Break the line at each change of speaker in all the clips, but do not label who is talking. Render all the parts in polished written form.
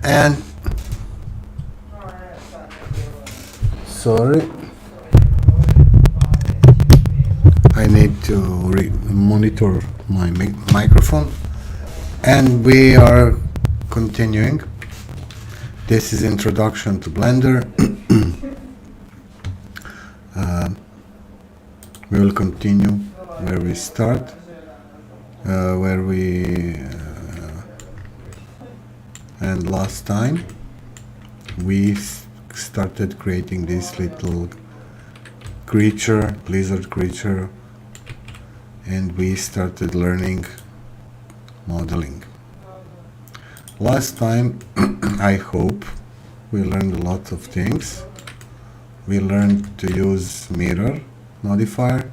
And sorry, I need to monitor my microphone. And we are continuing. This is Introduction to Blender. We will continue where we start, where we and last time we started creating this little creature, lizard creature, and we started learning modeling. Last time, I hope, we learned a lot of things. We learned to use mirror modifier.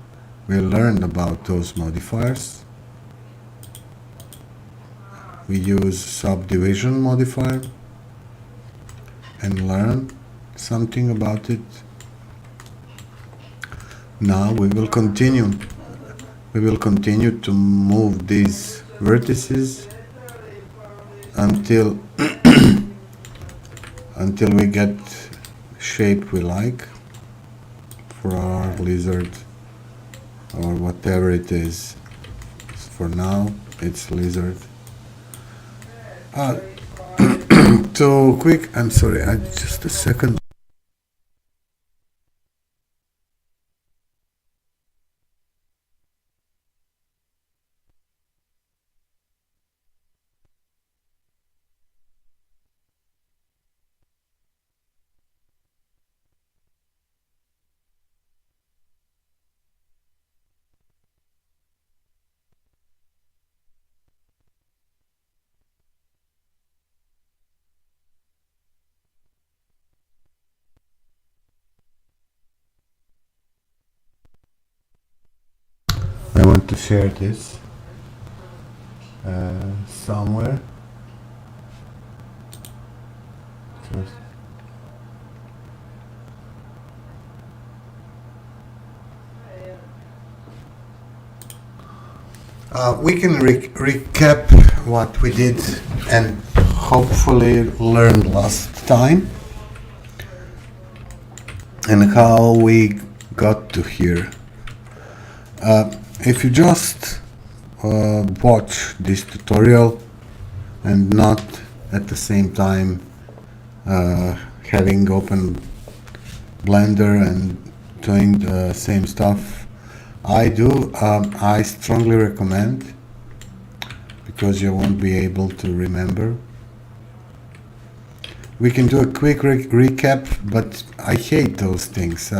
We learned about those modifiers. We use subdivision modifier and learn something about it. Now we will continue. We will continue to move these vertices until until we get shape we like for our lizard or whatever it is. For now, it's lizard. Too quick. I'm sorry. Just a second. I want to share this somewhere. Just we can recap what we did and hopefully learned last time and how we got to here. If you just watch this tutorial and not at the same time having open Blender and doing the same stuff I do, I strongly recommend, because you won't be able to remember. We can do a quick recap, but I hate those things.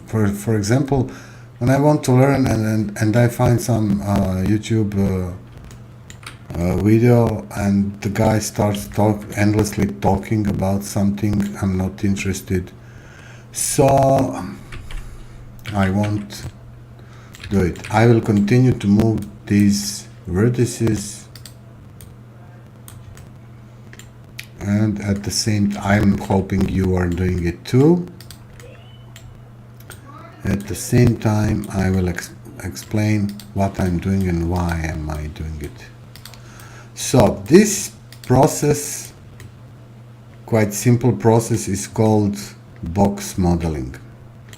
For example, when I want to learn and I find some YouTube video and the guy starts endlessly talking about something, I'm not interested. So I won't do it. I will continue to move these vertices, and at the same time, I'm hoping you are doing it too. At the same time, I will explain what I'm doing and why am I doing it. So this process, quite simple process, is called box modeling,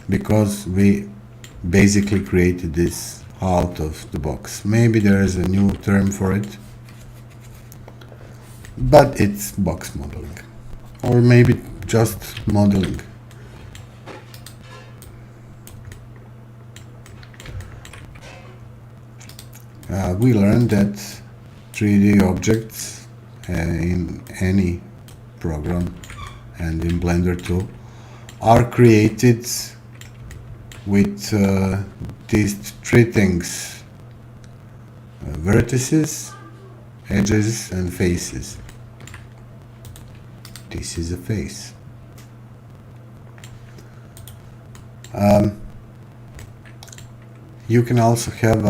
because we basically created this out of the box. Maybe there is a new term for it, but it's box modeling, or maybe just modeling. We learned that 3D objects in any program and in Blender too are created with these three things: vertices, edges, and faces. This is a face. You can also have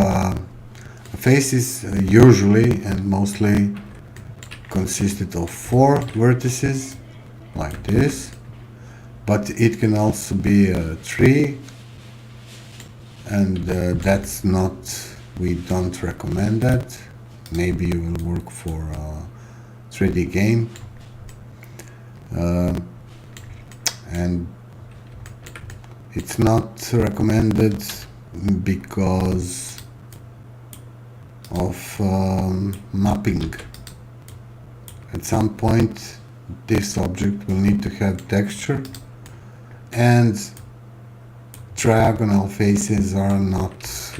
faces usually and mostly consisted of 4 vertices like this, but it can also be 3, and that's not, we don't recommend that. Maybe you will work for a 3D game. and it's not recommended because of mapping. At some point this object will need to have texture, and triagonal faces are not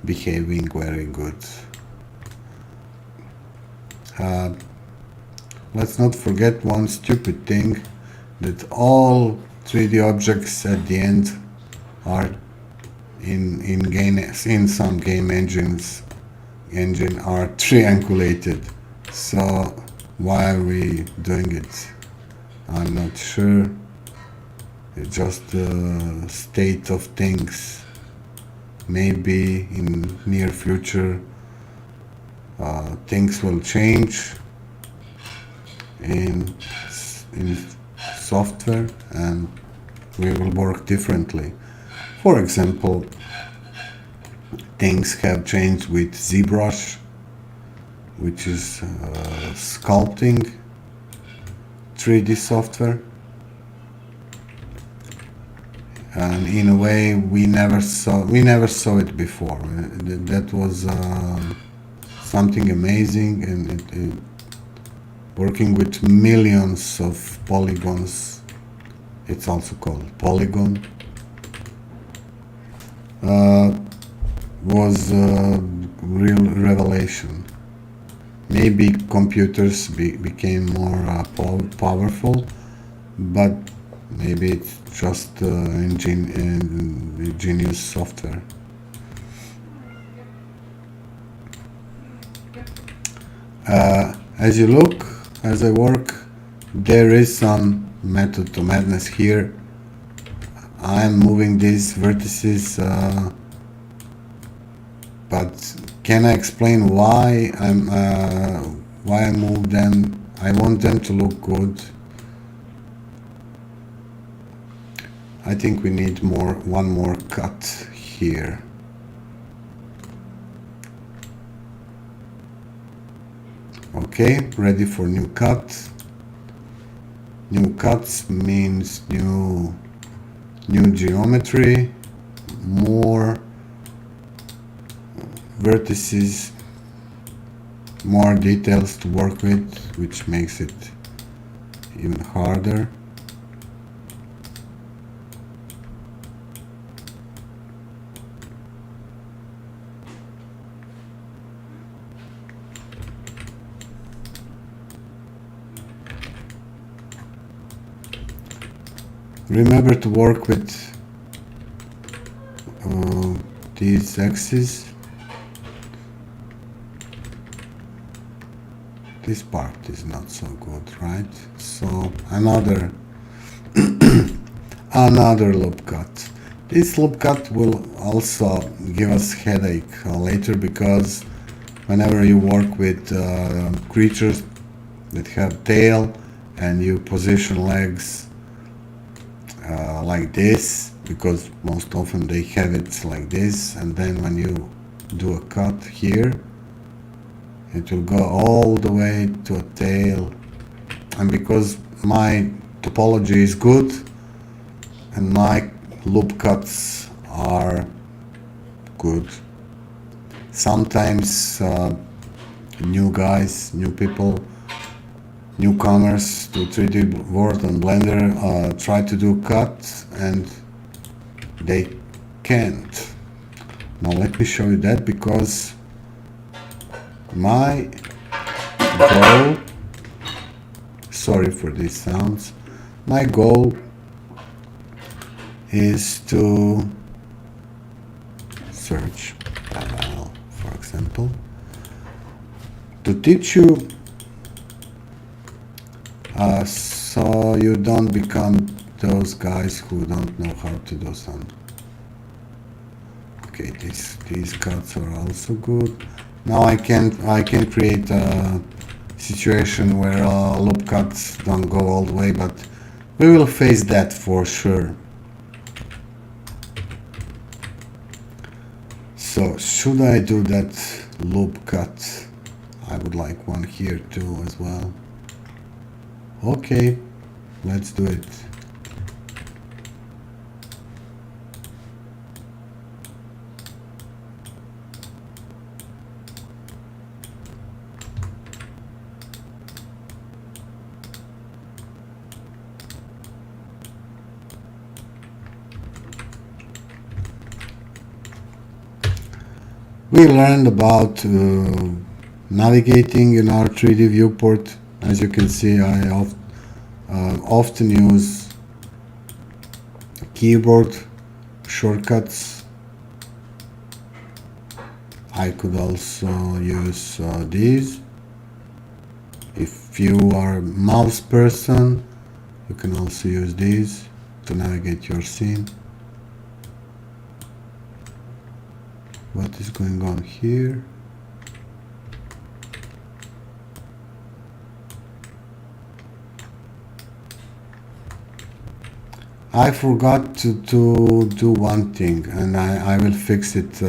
behaving very good. Let's not forget one stupid thing, that all 3D objects at the end are in some game engine are triangulated. So why are we doing it? I'm not sure. It's just the state of things. Maybe in near future things will change in software and we will work differently. For example, things have changed with ZBrush, which is sculpting 3D software, and in a way we never saw it before. That was something amazing, and working with millions of polygons, it's also called polygon, was a real revelation. Maybe computers became more powerful, but maybe it's just ingenious software. As you look, as I work, there is some method to madness here. I'm moving these vertices, but can I explain why I move them? I want them to look good. I think we need one more cut here. Okay, ready for new cut. New cuts means new geometry, more vertices, more details to work with, which makes it even harder. Remember to work with these axes. This part is not so good, right? So another loop cut. This loop cut will also give us headache later, because whenever you work with creatures that have tail and you position legs like this, because most often they have it like this, and then when you do a cut here, it will go all the way to a tail. And because my topology is good and my loop cuts are good, sometimes new guys, new people, newcomers to 3D World and Blender try to do cuts and they can't. Now let me show you that, because my goal, sorry for these sounds, my goal is to search parallel, for example, to teach you so you don't become those guys who don't know how to do some. Okay, these cuts are also good. Now I can create a situation where loop cuts don't go all the way, but we will face that for sure. So should I do that loop cut? I would like one here too as well. Okay, let's do it. We learned about navigating in our 3D viewport. As you can see, I often use keyboard shortcuts. I could also use these. If you are a mouse person, you can also use these to navigate your scene. What is going on here? I forgot to do one thing, and I will fix it.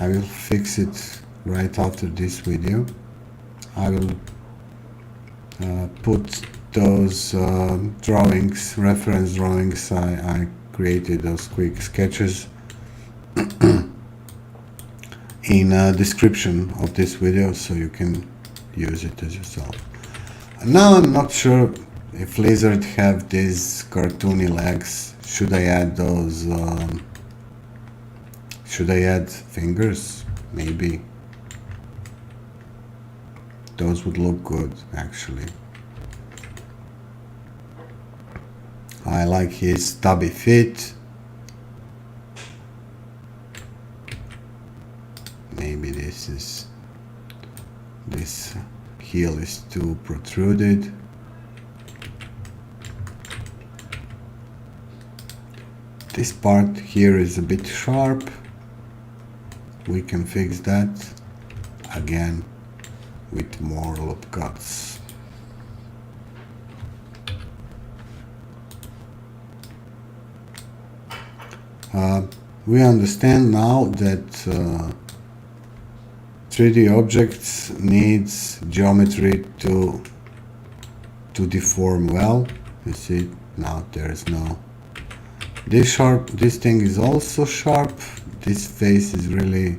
I will fix it right after this video. I will put those drawings, reference drawings I created, those quick sketches, in a description of this video, so you can use it as yourself. And now I'm not sure if lizards have these cartoony legs. Should I add those? Should I add fingers? Maybe. Those would look good, actually. I like his stubby feet. Maybe this heel is too protruded. This part here is a bit sharp. We can fix that again with more loop cuts. We understand now that 3D objects needs geometry to deform well. You see now there is no this thing is also sharp. This face is really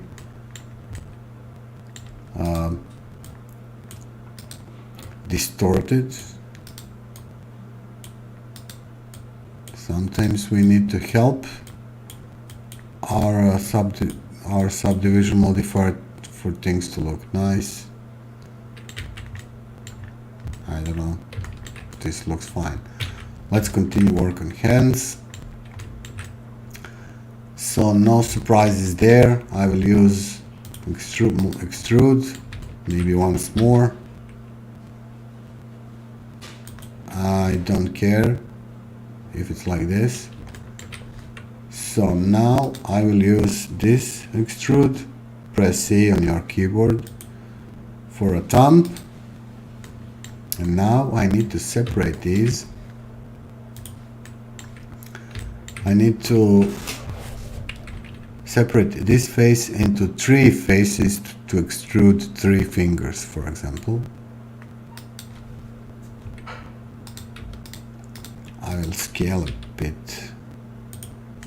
distorted. Sometimes we need to help our subdivision modifier for things to look nice. I don't know, this looks fine. Let's continue work on hands. So no surprises there. I will use extrude maybe once more. I don't care if it's like this. So now I will use this extrude. Press C on your keyboard for a thumb. And now I need to separate these. I need to separate this face into 3 faces to extrude 3 fingers, for example. I will scale a bit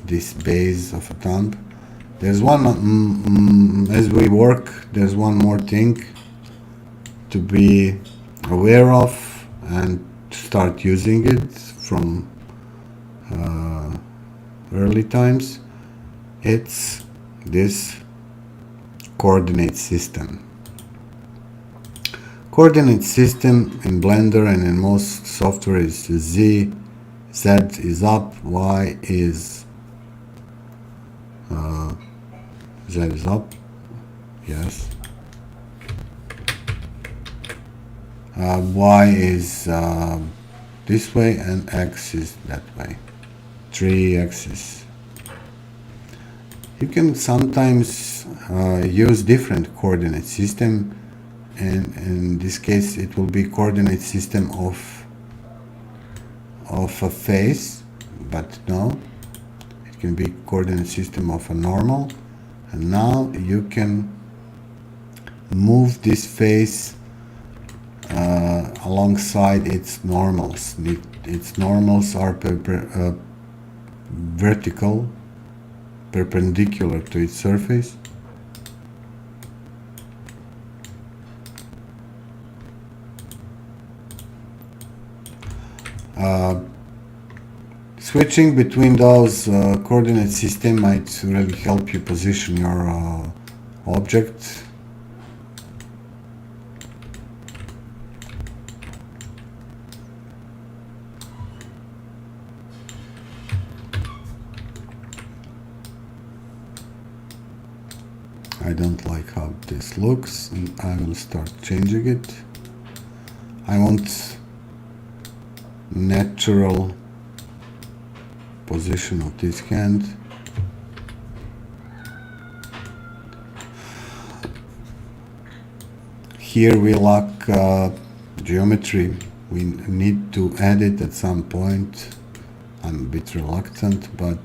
this base of a thumb. There's one, as we work, there's one more thing to be aware of and start using it from early times. It's this coordinate system. Coordinate system in Blender and in most software is Z. Z is up, Y is Z is up, yes. Y is this way and X is that way. 3 axes. You can sometimes use different coordinate system, and in this case it will be coordinate system of a face, but no, it can be coordinate system of a normal. And now you can move this face alongside its normals. Its normals are vertical, perpendicular to its surface. Switching between those coordinate system might really help you position your object. I don't like how this looks, and I will start changing it. I want natural position of this hand. Here we lack geometry. We need to add it at some point. I'm a bit reluctant, but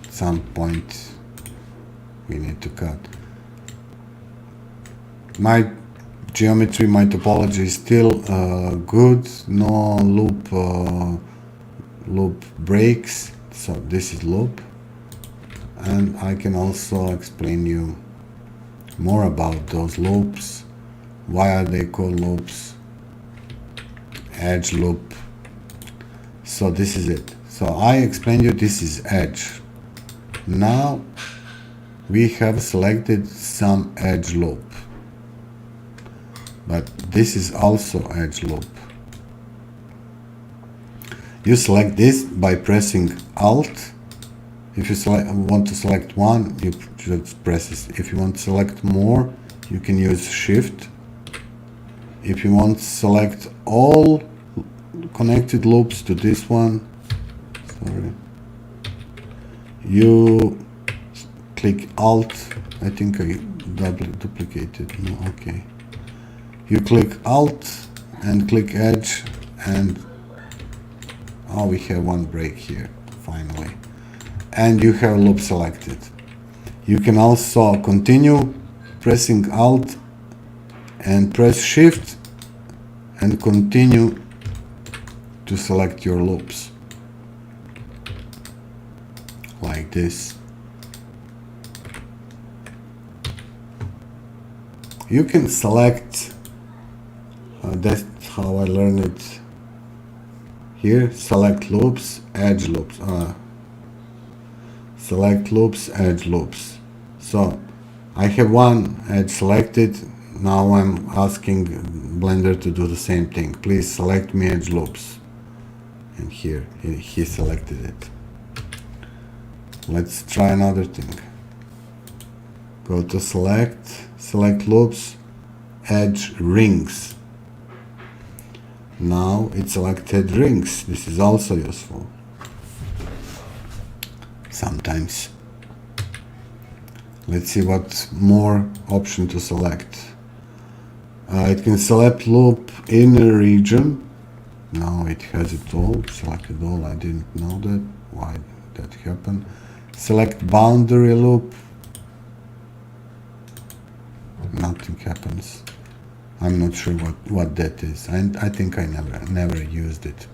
at some point we need to cut. My geometry, my topology is still good. No loop breaks, so this is loop, and I can also explain you more about those loops. Why are they called loops? Edge loop. So this is it. So I explained you this is edge. Now we have selected some edge loop, but this is also edge loop. You select this by pressing Alt. If you want to select one, you just press this. If you want to select more, you can use Shift. If you want to select all connected loops to this one, sorry, you click Alt. I think I duplicated. No, okay. You click Alt and click Edge, and oh, we have one break here, finally. And you have loop selected. You can also continue pressing Alt and press Shift and continue to select your loops. Like this. You can select, that's how I learned it. Here, select loops, edge loops. Select loops, edge loops. So I have one edge selected. Now I'm asking Blender to do the same thing. Please select me edge loops. And here, he selected it. Let's try another thing. Go to select loops, edge rings. Now it selected rings. This is also useful sometimes. Let's see what more option to select. It can select loop inner region. Now it has it all, selected all. I didn't know that. Why that happened? Select boundary loop. Nothing happens. I'm not sure what that is. I think I never used it.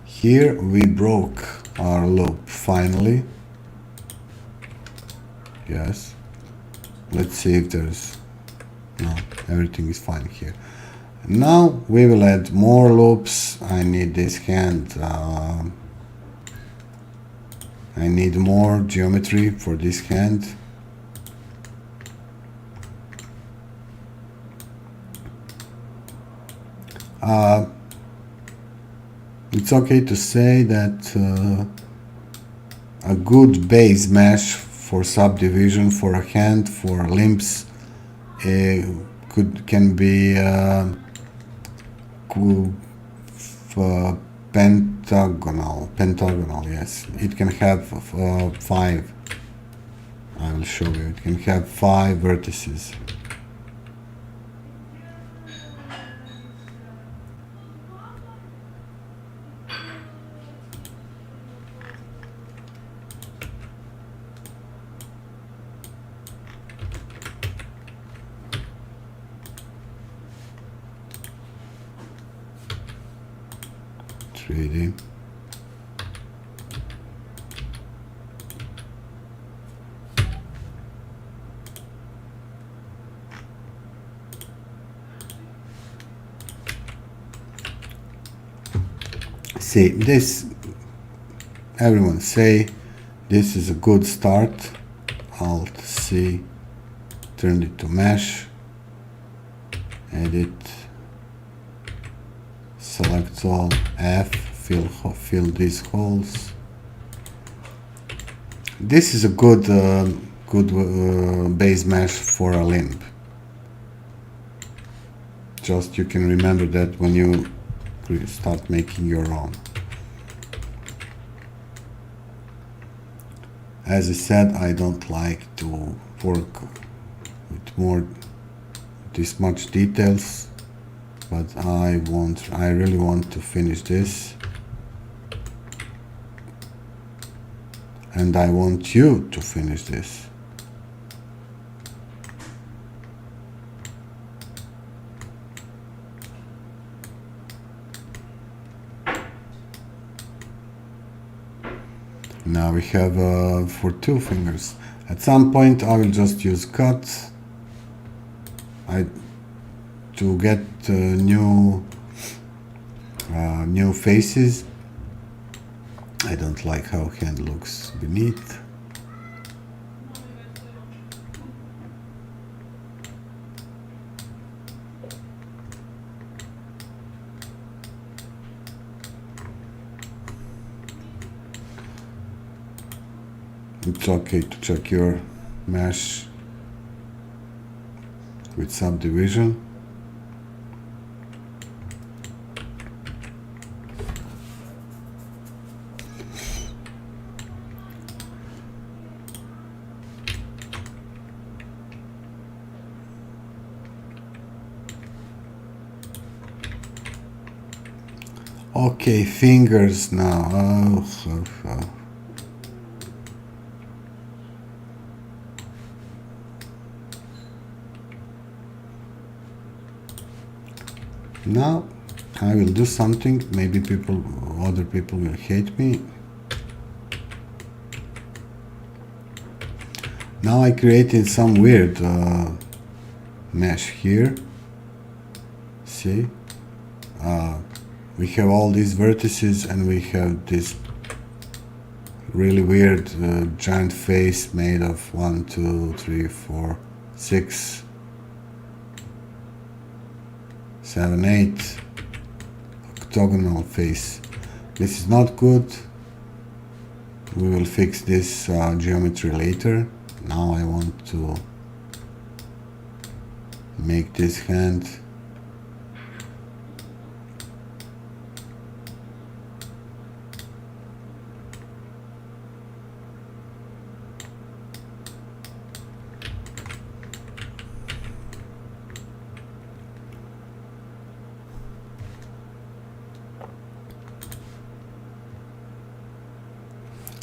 Here we broke our loop finally. Yes. Let's see if there's... No, everything is fine here. Now we will add more loops. I need this hand. I need more geometry for this hand. It's okay to say that a good base mesh for subdivision for a hand, for limbs, can be pentagonal, yes. It can have 5. I will show you. It can have 5 vertices. 3D. See this, everyone say this is a good start. Alt C, turn it to mesh, edit, select all, F, fill these holes. This is a good base mesh for a limb. Just you can remember that when you start making your own. As I said, I don't like to work with this much details, but I really want to finish this, and I want you to finish this. Now we have for 2 fingers. At some point I will just use cut to get new faces. I don't like how hand looks beneath. It's okay to check your mesh with subdivision. Okay, fingers now. Now I will do something, maybe other people will hate me. Now I created some weird mesh here. See? We have all these vertices and we have this really weird giant face made of 1, 2, 3, 4, 6, 7, 8 octagonal face. This is not good. We will fix this geometry later. Now I want to make this hand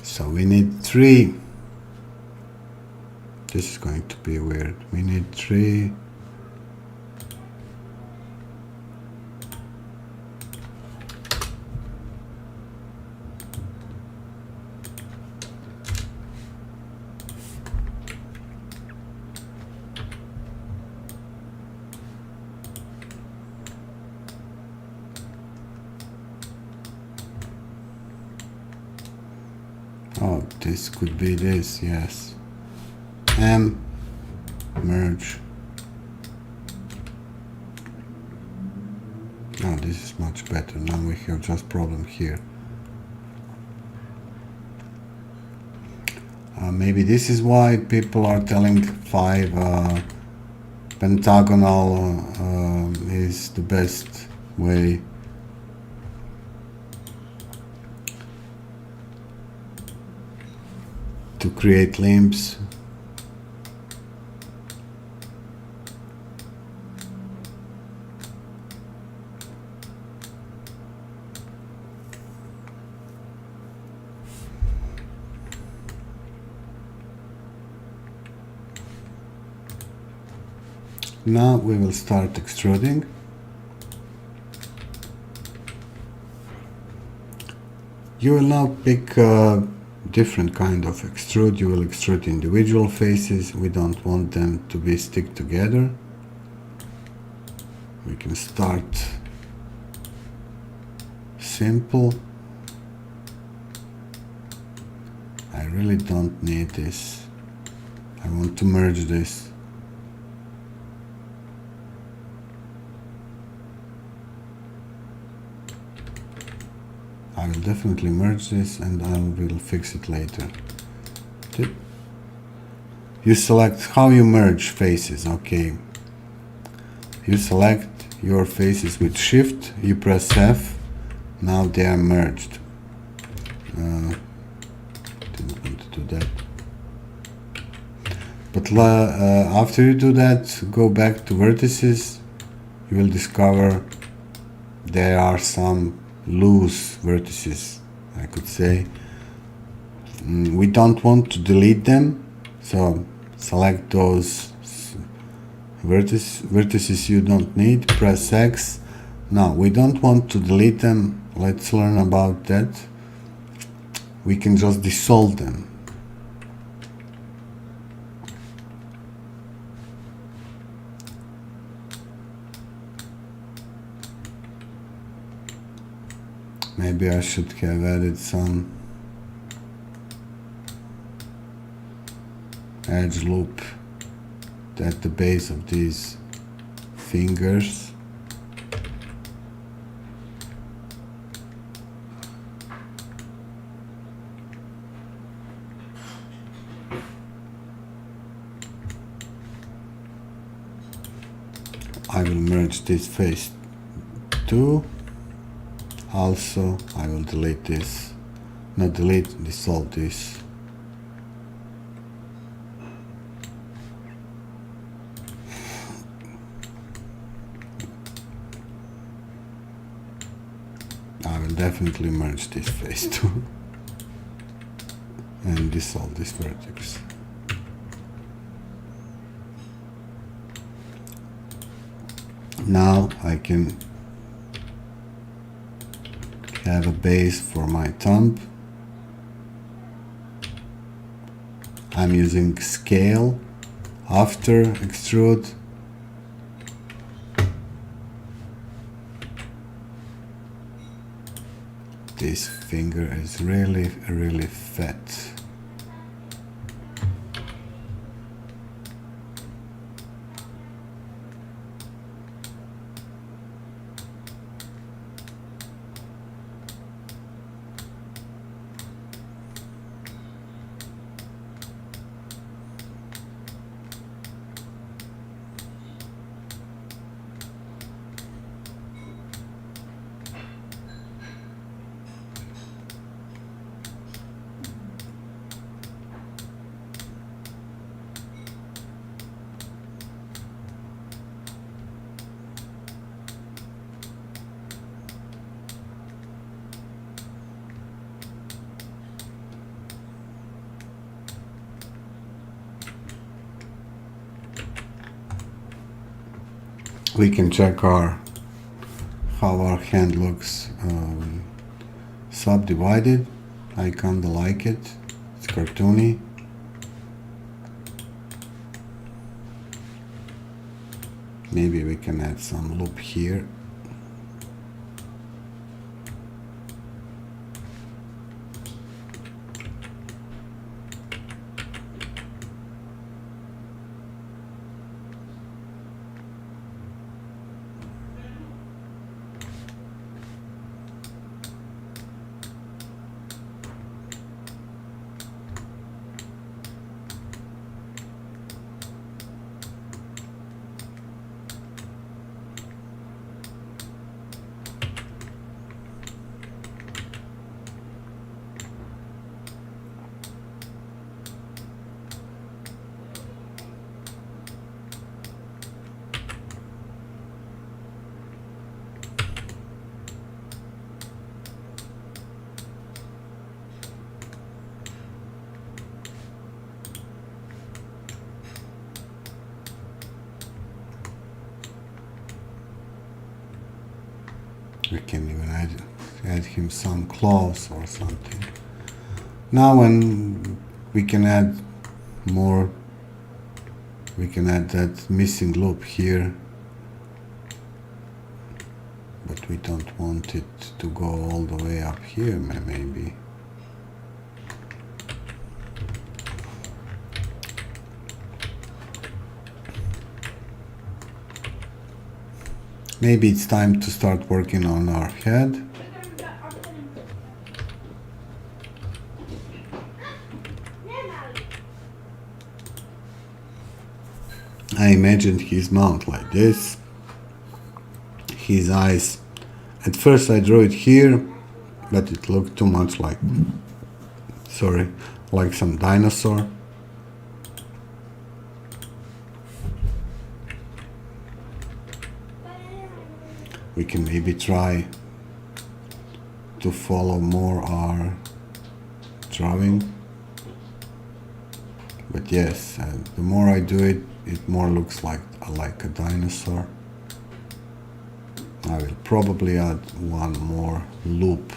so we need 3. This is going to be weird. We need 3. Oh, this could be this, yes. M, merge. Oh, this is much better. Now we have just problem here. Maybe this is why people are telling 5 pentagonal is the best way. To create limbs. Now we will start extruding. You will now pick different kind of extrude. You will extrude individual faces. We don't want them to be stick together. We can start simple. I really don't need this. I want to merge this. I will definitely merge this and I will fix it later. You select how you merge faces. Okay. You select your faces with Shift. You press F. Now they are merged. Didn't want to do that. But after you do that, go back to vertices. You will discover there are some loose vertices, I could say. We don't want to delete them, so select those vertices you don't need, press X. Now we don't want to delete them. Let's learn about that. We can just dissolve them. Maybe I should have added some edge loop at the base of these fingers. I will merge this face too. Also, I will delete this. Not delete, dissolve this. I will definitely merge this face too. And dissolve this vertex. Now I can have a base for my thumb. I'm using scale after extrude. This finger is really fat. We can check how our hand looks subdivided. I kinda like it. It's cartoony. Maybe we can add some loop here. We can even add add him some claws or something. Now when we can add more, we can add that missing loop here, but we don't want it to go all the way up here, maybe. Maybe it's time to start working on our head. I imagined his mouth like this, his eyes. At first I drew it here, but it looked too much like, like some dinosaur. We can maybe try to follow more our drawing. But yes, the more I do it, it more looks like a dinosaur. I will probably add one more loop.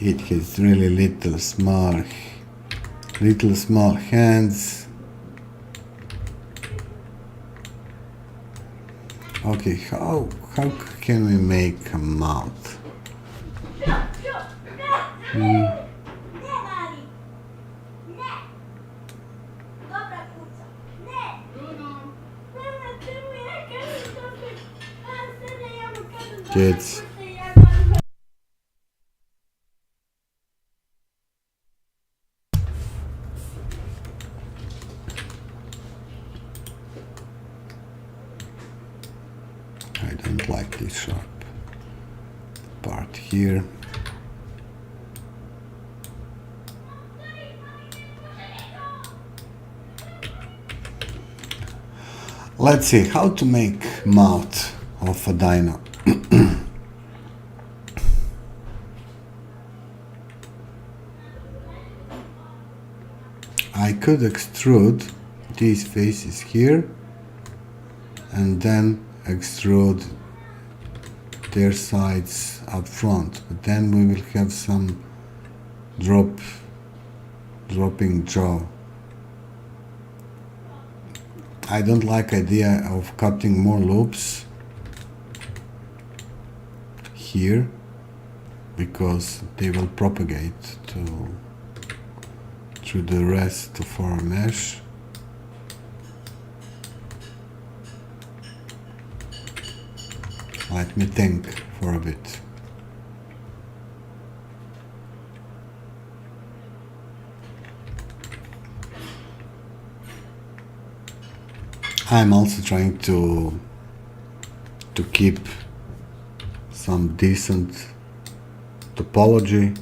It has really little small hands. Okay, how can we make a mouth? Kids. I don't like this sharp part here. Let's see how to make mouth of a dino. I could extrude these faces here and then extrude their sides up front, but then we will have some dropping jaw. I don't like idea of cutting more loops here because they will propagate through the rest of our mesh. Let me think for a bit. I'm also trying to keep some decent topology.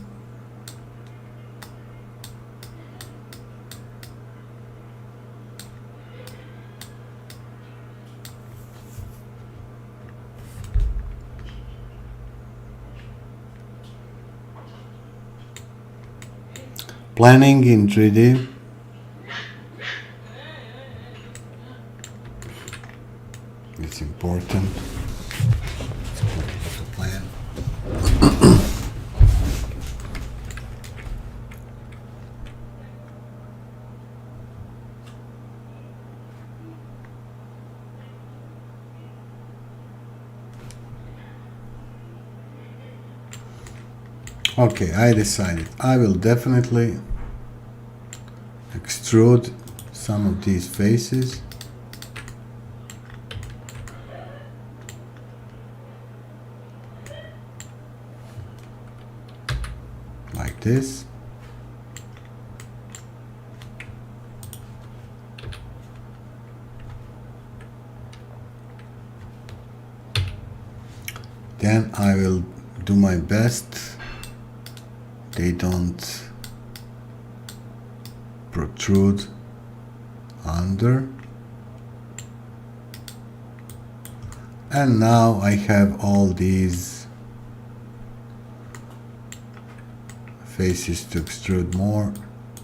Planning in 3D. It's important to plan. Okay, I decided I will definitely extrude some of these faces. Like this. Then I will do my best they don't protrude under. And now I have all these faces to extrude more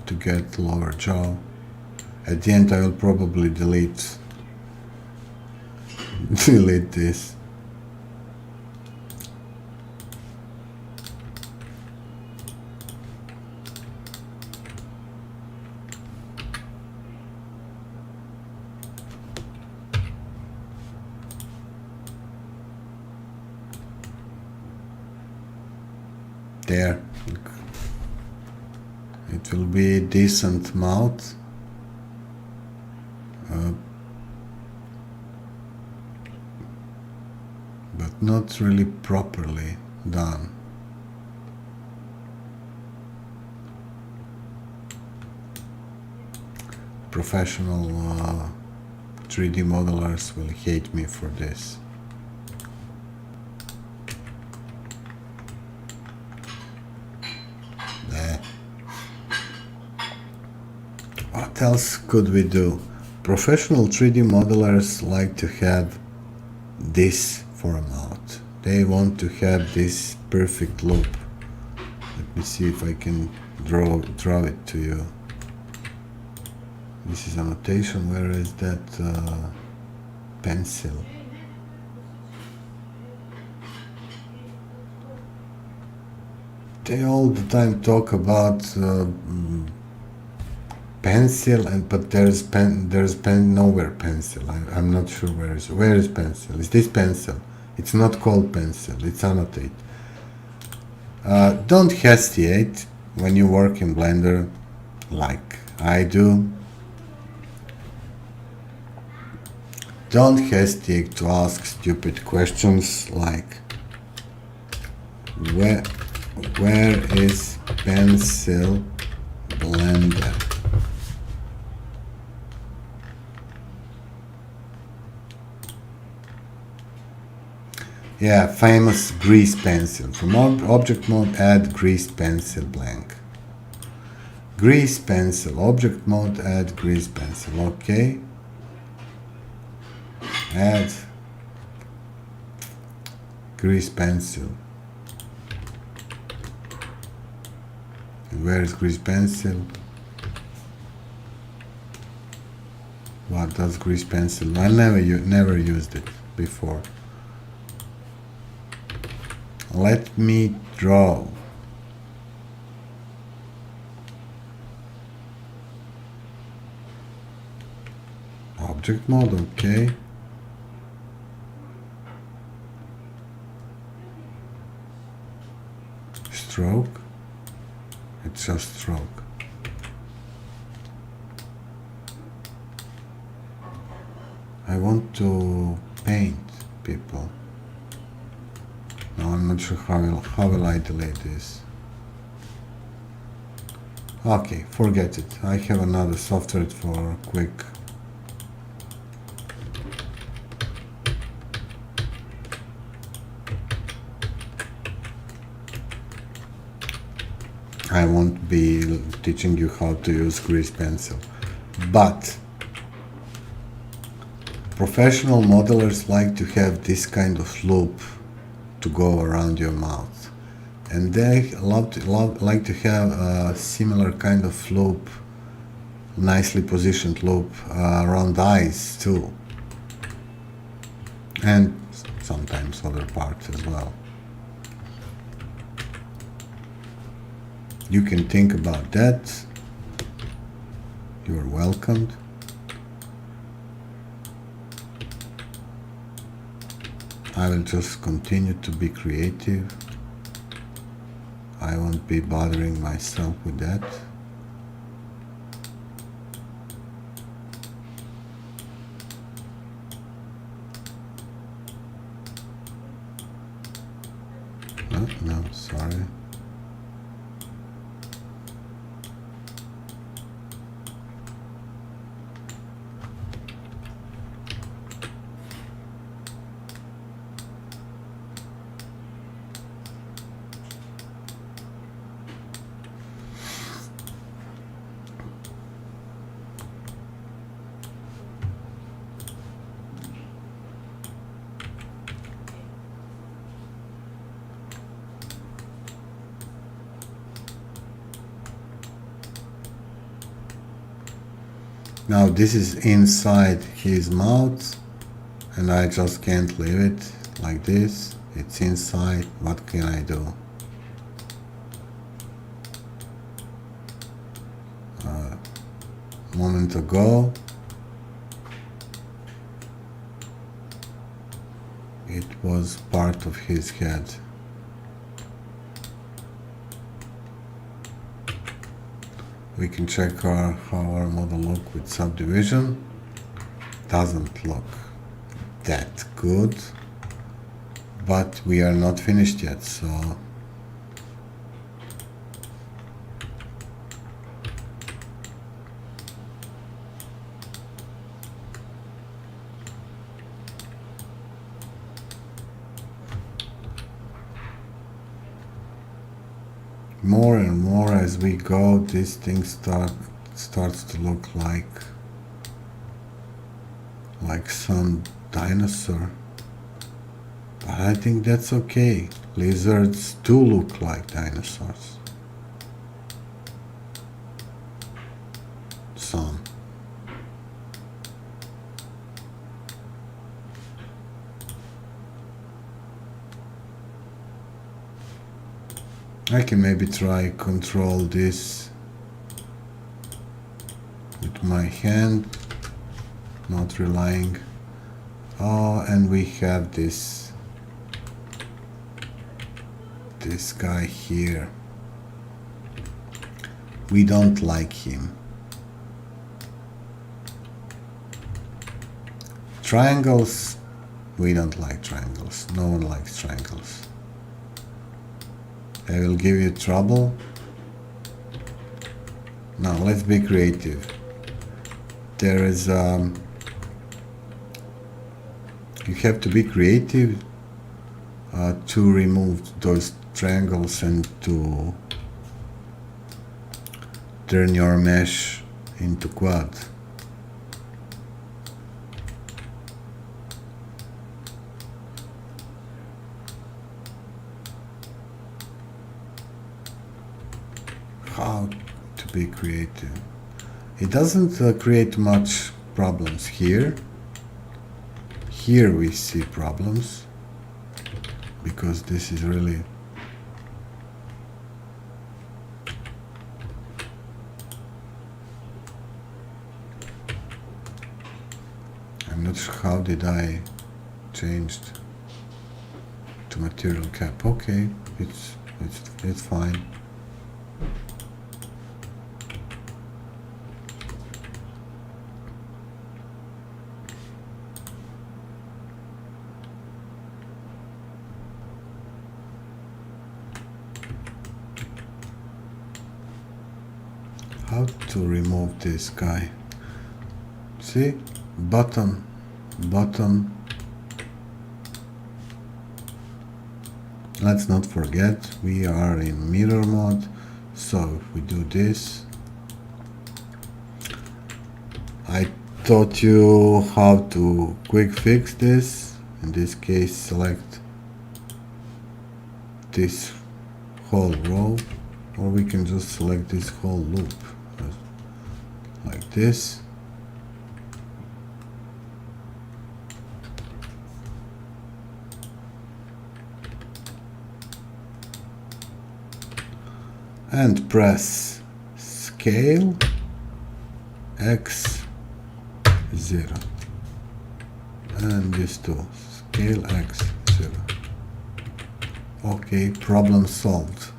to get lower jaw. At the end I will probably delete this. There. It will be a decent mouth. But not really properly done. Professional 3D modelers will hate me for this. What else could we do? Professional 3D modelers like to have this for a mouth. They want to have this perfect loop. Let me see if I can draw it to you. This is annotation. Where is that pencil? They all the time talk about pencil, but there's nowhere pencil. I'm not sure where is pencil. Is this pencil? It's not called pencil. It's annotate. Don't hesitate when you work in Blender, like I do. Don't hesitate to ask stupid questions like where is pencil Blender? Yeah, famous grease pencil. From object mode, add grease pencil blank. Grease pencil, object mode, add grease pencil. Okay. Add grease pencil. Where is grease pencil? What does grease pencil? I never used it before. Let me draw. Object mode, okay. Stroke. It's just stroke. I want to paint people. No, I'm not sure how will I delete this. Okay, forget it. I have another software for quick. I won't be teaching you how to use grease pencil, but professional modelers like to have this kind of loop to go around your mouth, and they like to have a similar kind of loop, nicely positioned loop around eyes too, and sometimes other parts as well. You can think about that. You are welcomed. I will just continue to be creative. I won't be bothering myself with that. No, sorry. Now this is inside his mouth, and I just can't leave it like this. It's inside. What can I do? Moment ago it was part of his head. We can check how our model look with subdivision. Doesn't look that good, but we are not finished yet, so more and more as we go, this thing starts to look like some dinosaur. But I think that's okay. Lizards do look like dinosaurs. Some. I can maybe try control this with my hand, not relying. Oh, and we have this guy here. We don't like him. Triangles, we don't like triangles. No one likes triangles. They will give you trouble. Now let's be creative. There is you have to be creative to remove those triangles and to turn your mesh into quad. How to be creative? It doesn't create much problems here. Here we see problems because this is really I'm not sure how did I changed to material cap. Okay, it's fine. How to remove this guy? See, button. Let's not forget we are in mirror mode, so if we do this, I taught you how to quick fix this. In this case, select this whole row, or we can just select this whole loop like this. And press scale X 0 and this too, scale X 0. Okay, problem solved.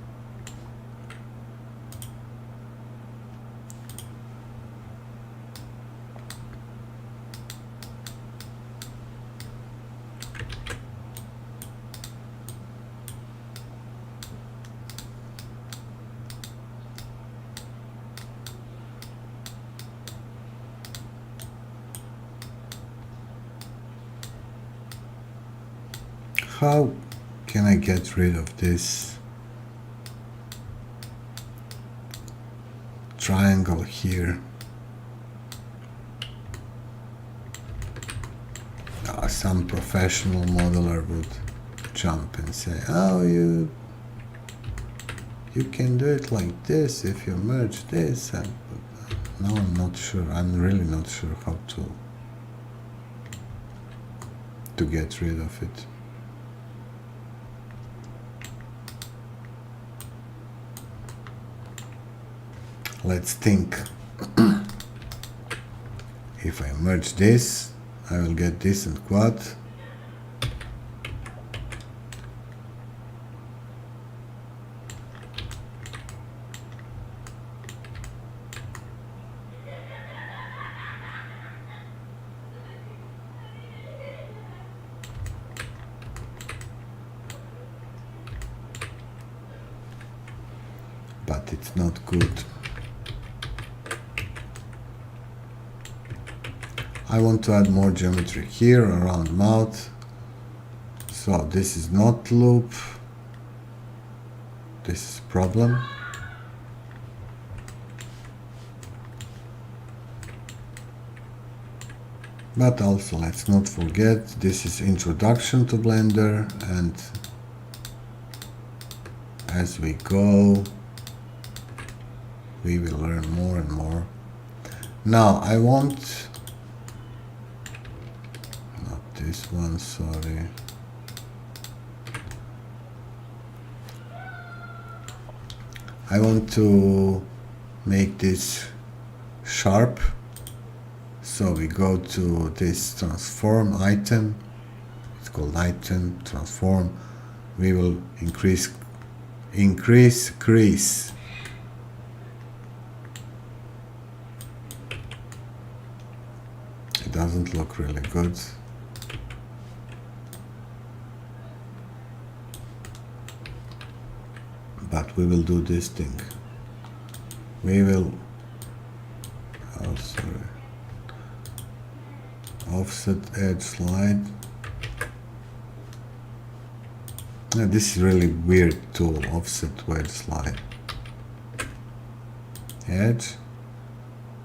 How can I get rid of this triangle here? Some professional modeler would jump and say, oh, you can do it like this if you merge this, and Now I'm not sure. I'm really not sure how to get rid of it. Let's think. If I merge this, I will get this and quad. But it's not good. I want to add more geometry here around mouth. So this is not loop. This is problem. But also let's not forget this is introduction to Blender, and as we go we will learn more and more. Now I want this one, sorry. I want to make this sharp, so we go to this transform item, it's called item transform. We will increase crease. It doesn't look really good. But we will do this thing. We will, oh sorry, offset edge slide. Now, this is really weird tool, offset wedge slide. Edge,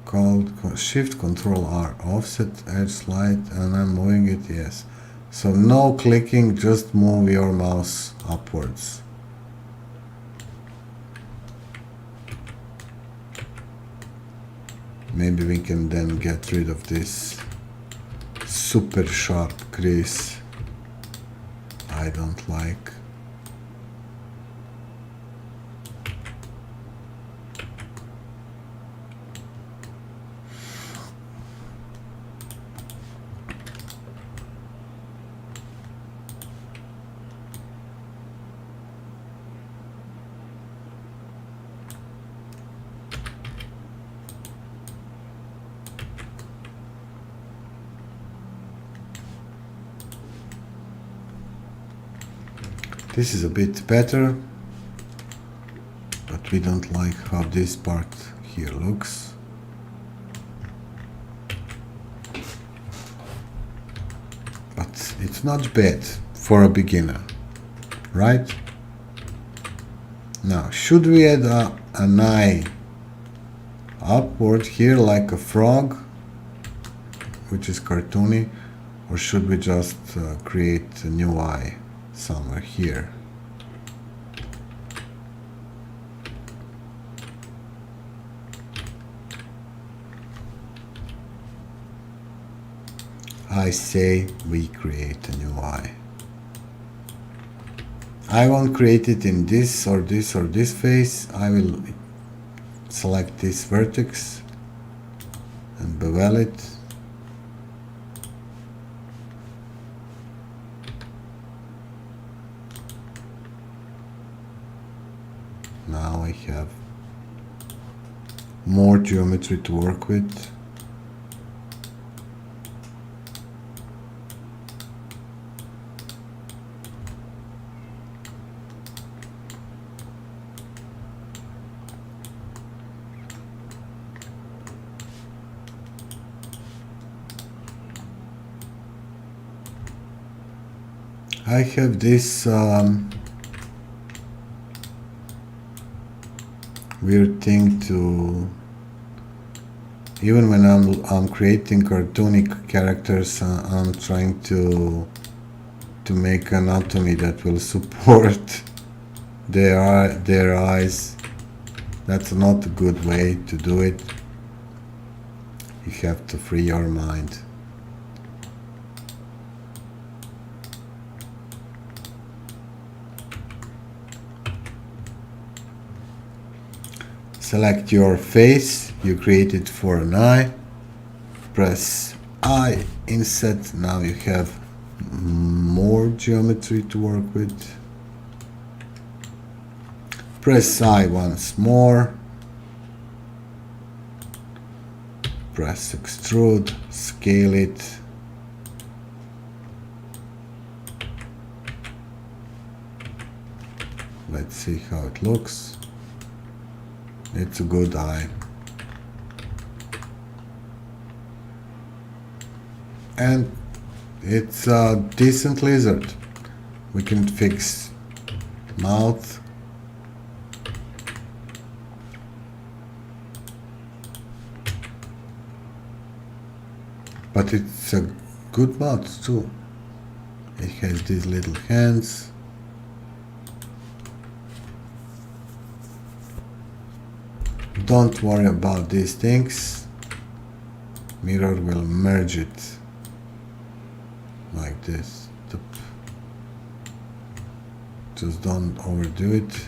called Shift Control R, offset edge slide, and I'm moving it, yes. So no clicking, just move your mouse upwards. Maybe we can then get rid of this super sharp crease I don't like. This is a bit better, but we don't like how this part here looks. But it's not bad for a beginner, right? Now, should we add an eye upward here like a frog, which is cartoony, or should we just create a new eye somewhere here? I say we create a new eye. I won't create it in this or this or this face. I will select this vertex and bevel it. Now I have more geometry to work with. I have this weird thing to, even when I'm creating cartoonic characters, I'm trying to make anatomy that will support their eyes. That's not a good way to do it. You have to free your mind. Select your face you created for an eye. Press I, inset. Now you have more geometry to work with. Press I once more. Press extrude, scale it. Let's see how it looks. It's a good eye. And it's a decent lizard. We can fix mouth. But it's a good mouth too. It has these little hands. Don't worry about these things. Mirror will merge it like this. Just don't overdo it.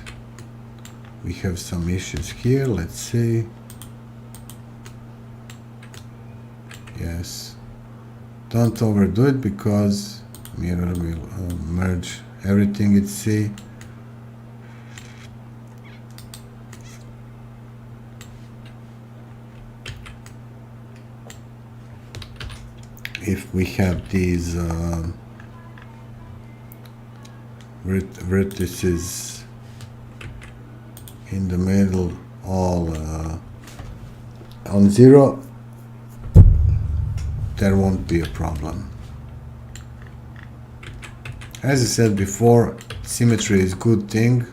We have some issues here. Let's see. Yes. Don't overdo it because mirror will merge everything it see. If we have these vertices in the middle all on zero, there won't be a problem. As I said before, symmetry is a good thing,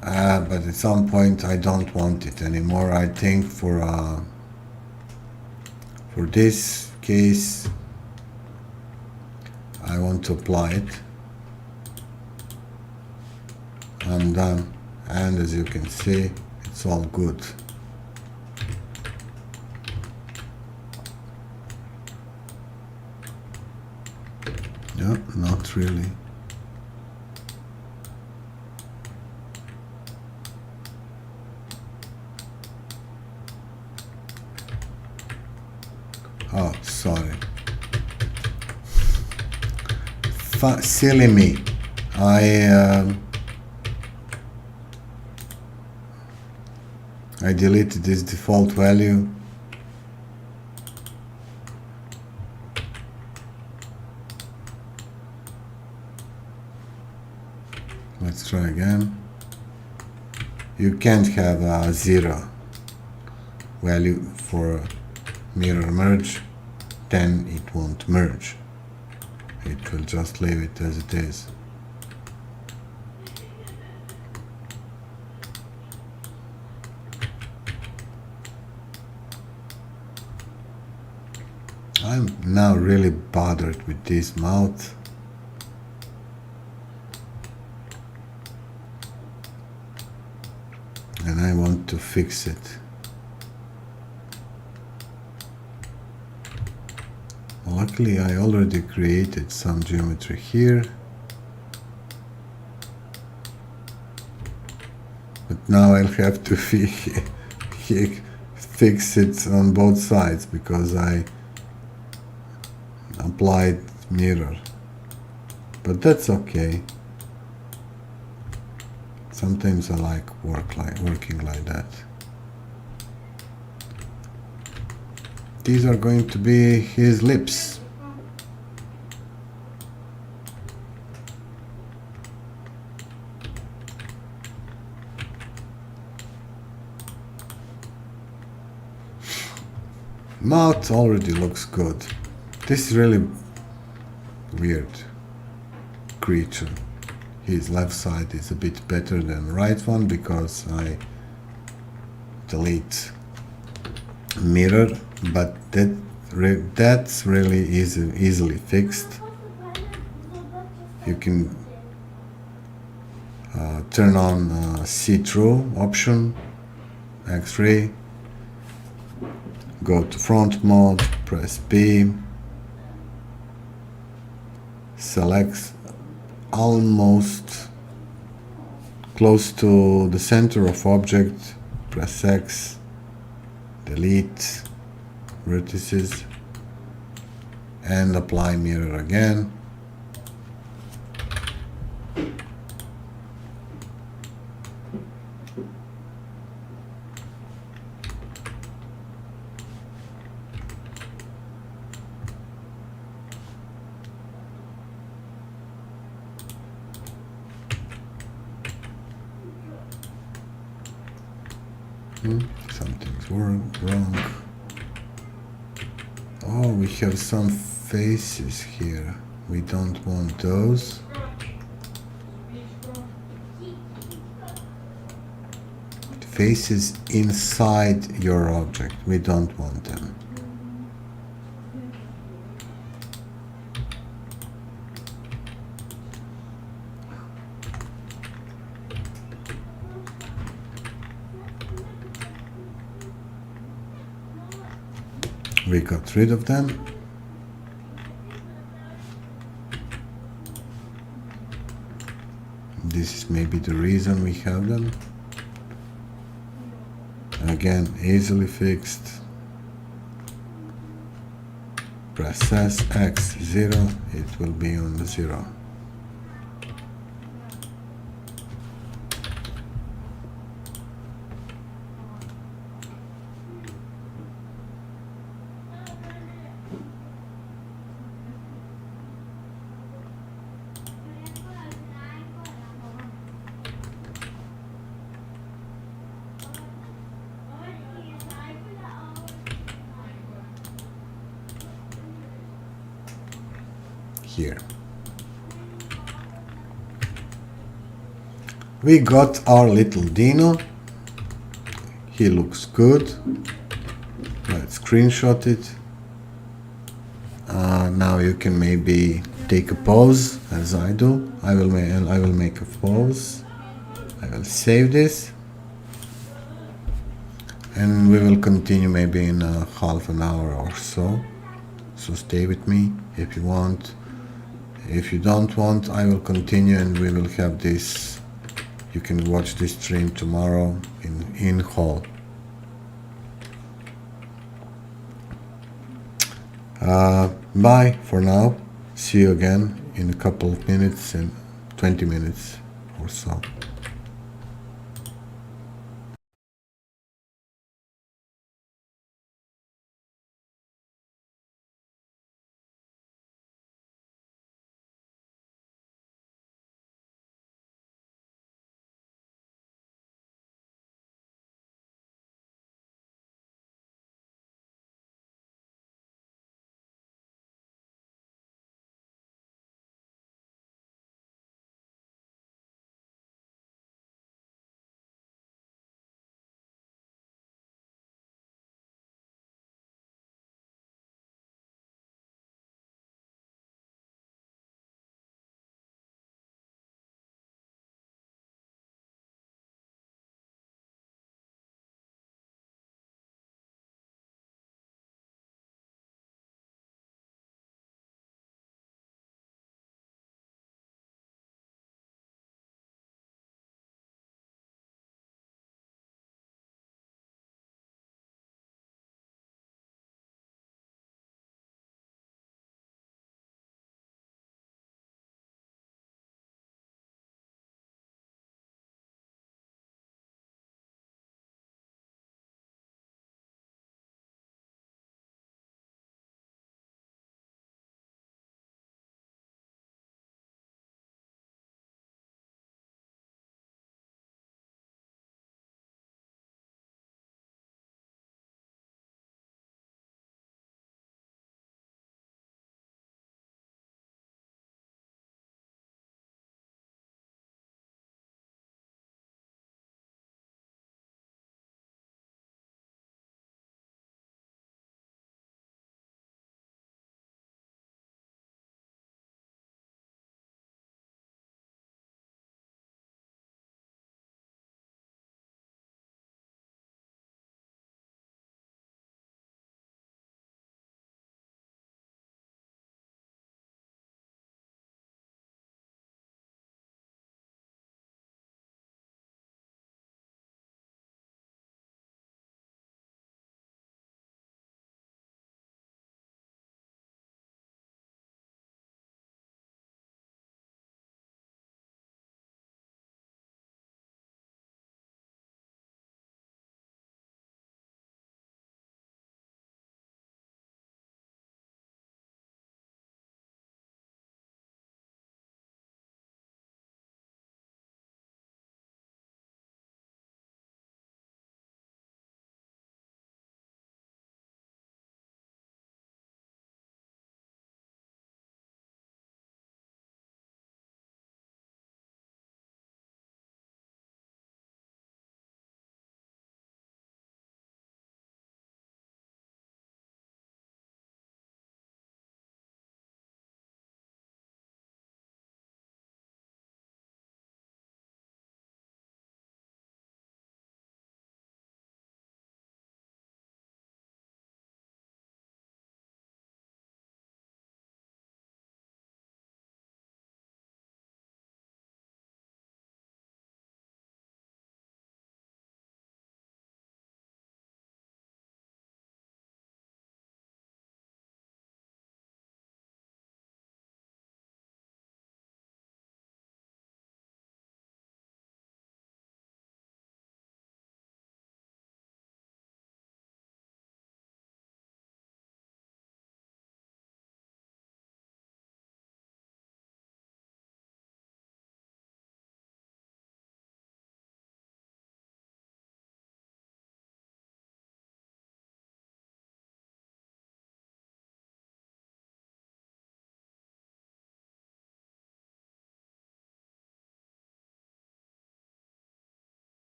but at some point I don't want it anymore. I think for this case I want to apply it. I'm done, and as you can see, it's all good. No, not really. Oh, sorry. Silly me. I deleted this default value. Let's try again. You can't have a zero value for mirror merge, then it won't merge. It will just leave it as it is. I'm now really bothered with this mouth. And I want to fix it. Luckily, I already created some geometry here. But now I'll have to fix it on both sides because I applied mirror. But that's okay. Sometimes I like working like that. These are going to be his lips. Mouth already looks good. This is really weird creature. His left side is a bit better than the right one because I delete mirror, but that's really easily fixed. You can turn on see-through option, X-ray, Go to front mode, press B, select almost close to the center of object, press X, delete vertices, and apply mirror again. Something's wrong. Oh, we have some faces here. We don't want those. Faces inside your object. We don't want them. We got rid of them. This is maybe the reason we have them. Again, easily fixed. Press S, X, 0, it will be on the 0. Here. We got our little Dino. He looks good. Let's screenshot it. Now you can maybe take a pause as I do. I will make a pause. I will save this. And we will continue maybe in half an hour or so. So stay with me if you want. If you don't want, I will continue and we will have this. You can watch this stream tomorrow in Hall. Bye for now. See you again in a couple of minutes, and 20 minutes or so.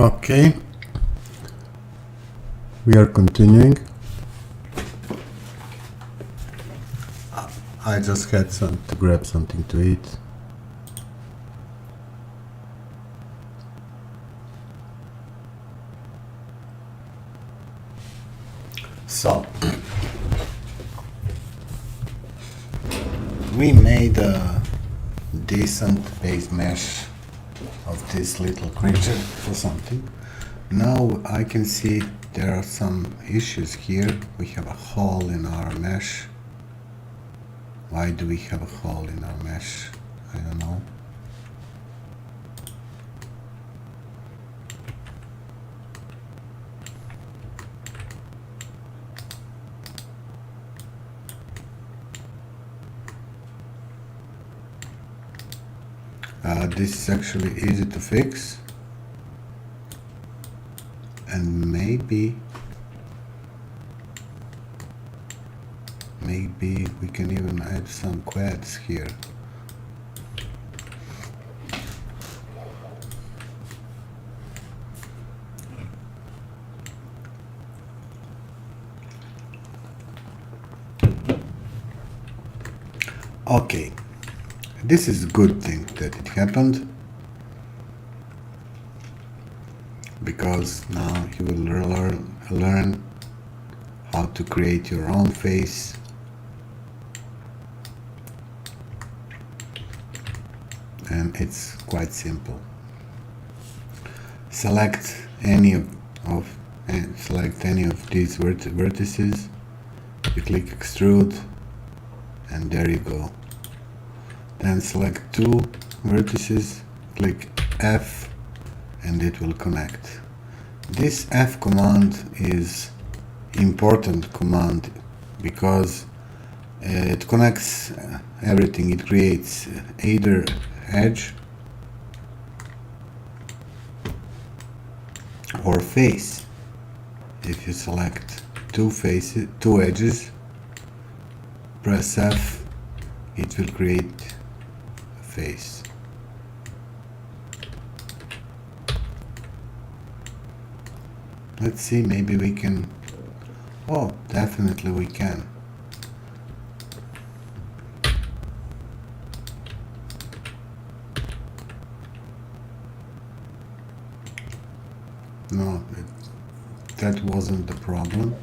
Okay, we are continuing. I just had to grab something to eat. So we made a decent base mesh of this little creature for something. Now I can see there are some issues here. We have a hole in our mesh. Why do we have a hole in our mesh? I don't know. This is actually easy to fix, and maybe we can even add some quads here. Okay, this is a good thing that it happened, because now you will learn how to create your own face. And it's quite simple. Select any of these vertices. You click extrude, and there you go. Then select two vertices, click F, and it will connect. This F command is important command because it connects everything. It creates either edge or face. If you select two edges, press F, it will create a face. Let's see, maybe we can. Oh, definitely we can. No, that wasn't the problem.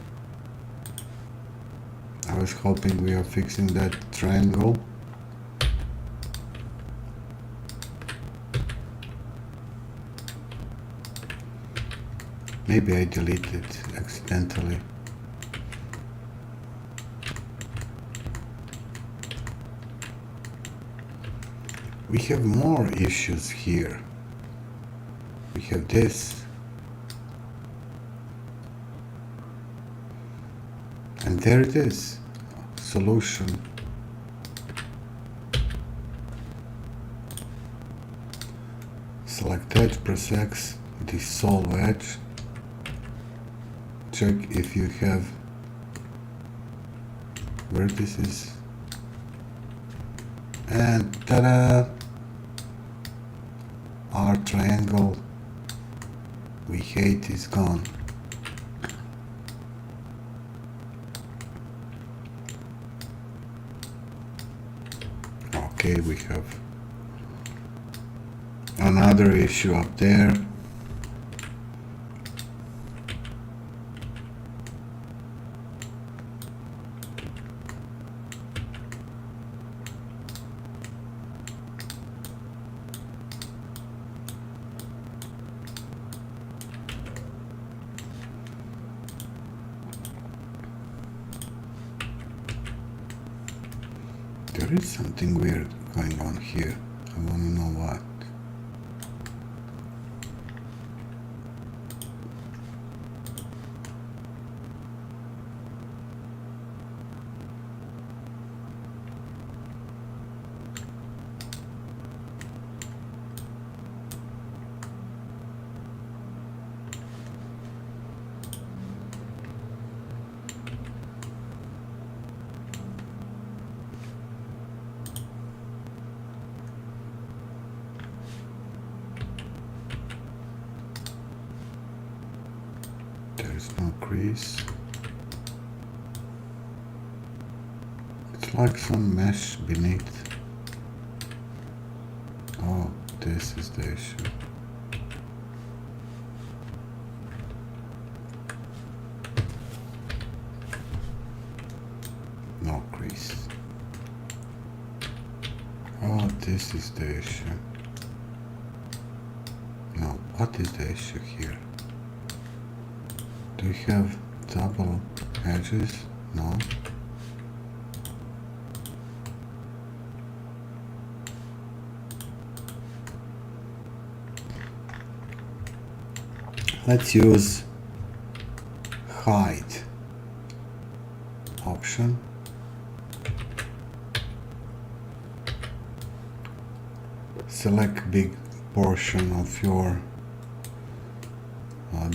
I was hoping we are fixing that triangle. Maybe I deleted it accidentally. We have more issues here. We have this. And there it is. Solution. Select edge, press X, dissolve edge. Check if you have vertices. And ta-da! Our triangle we hate is gone. Okay, we have another issue up there. There is something weird going on here. I want to know what. There's no crease. It's like some mesh beneath. Oh, this is the issue. No crease. Oh, this is the issue. No, what is the issue here? Do we have double edges? No. Let's use hide option. Select big portion of your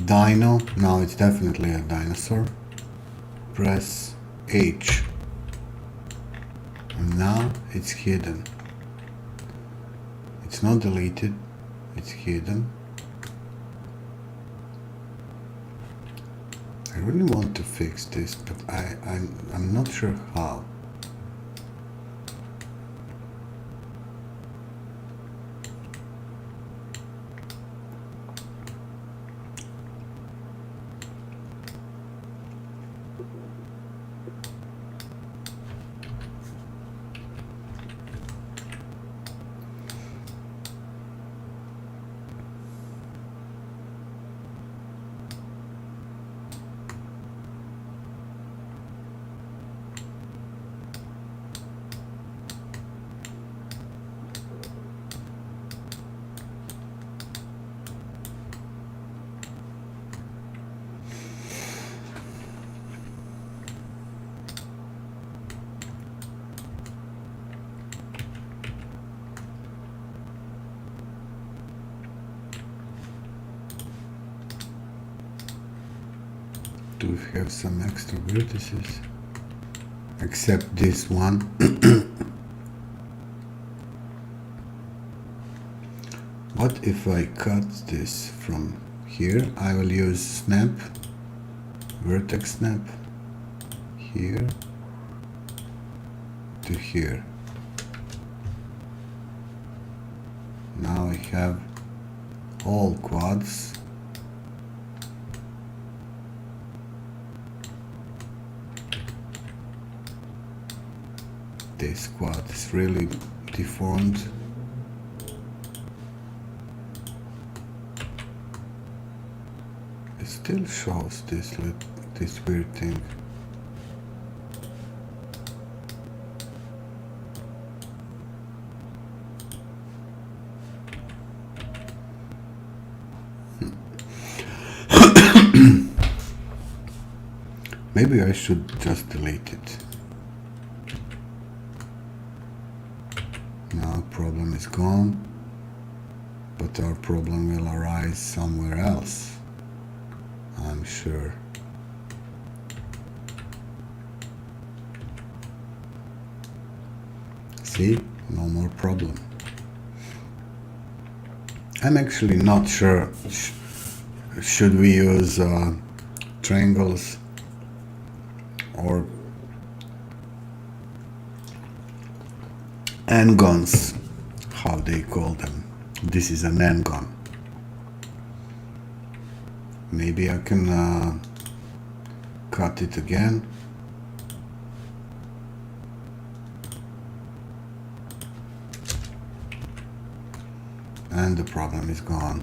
dino. Now it's definitely a dinosaur. Press H. And now it's hidden. It's not deleted, it's hidden. I really want to fix this, but I'm not sure how. Do we have some extra vertices? Except this one. What if I cut this from here? I will use snap, vertex snap, here to here. Now I have all quads. This quad is really deformed. It still shows this weird thing. Maybe I should just delete it. Now problem is gone, but our problem will arise somewhere else, I'm sure. See, no more problem. I'm actually not sure, should we use triangles or n-gons, how they call them. This is an n-gon. Maybe I can cut it again. And the problem is gone.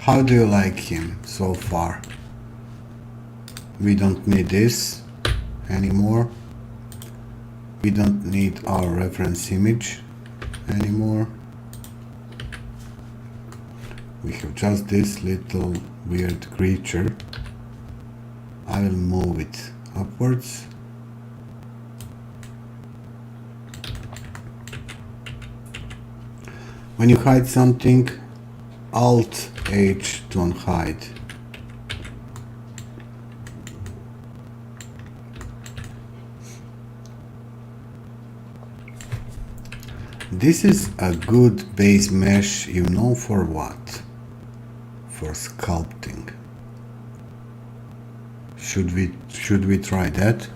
How do you like him so far? We don't need this anymore. We don't need our reference image anymore. We have just this little weird creature. I will move it upwards. When you hide something, Alt H to unhide. This is a good base mesh, you know for what? For sculpting. Should we try that?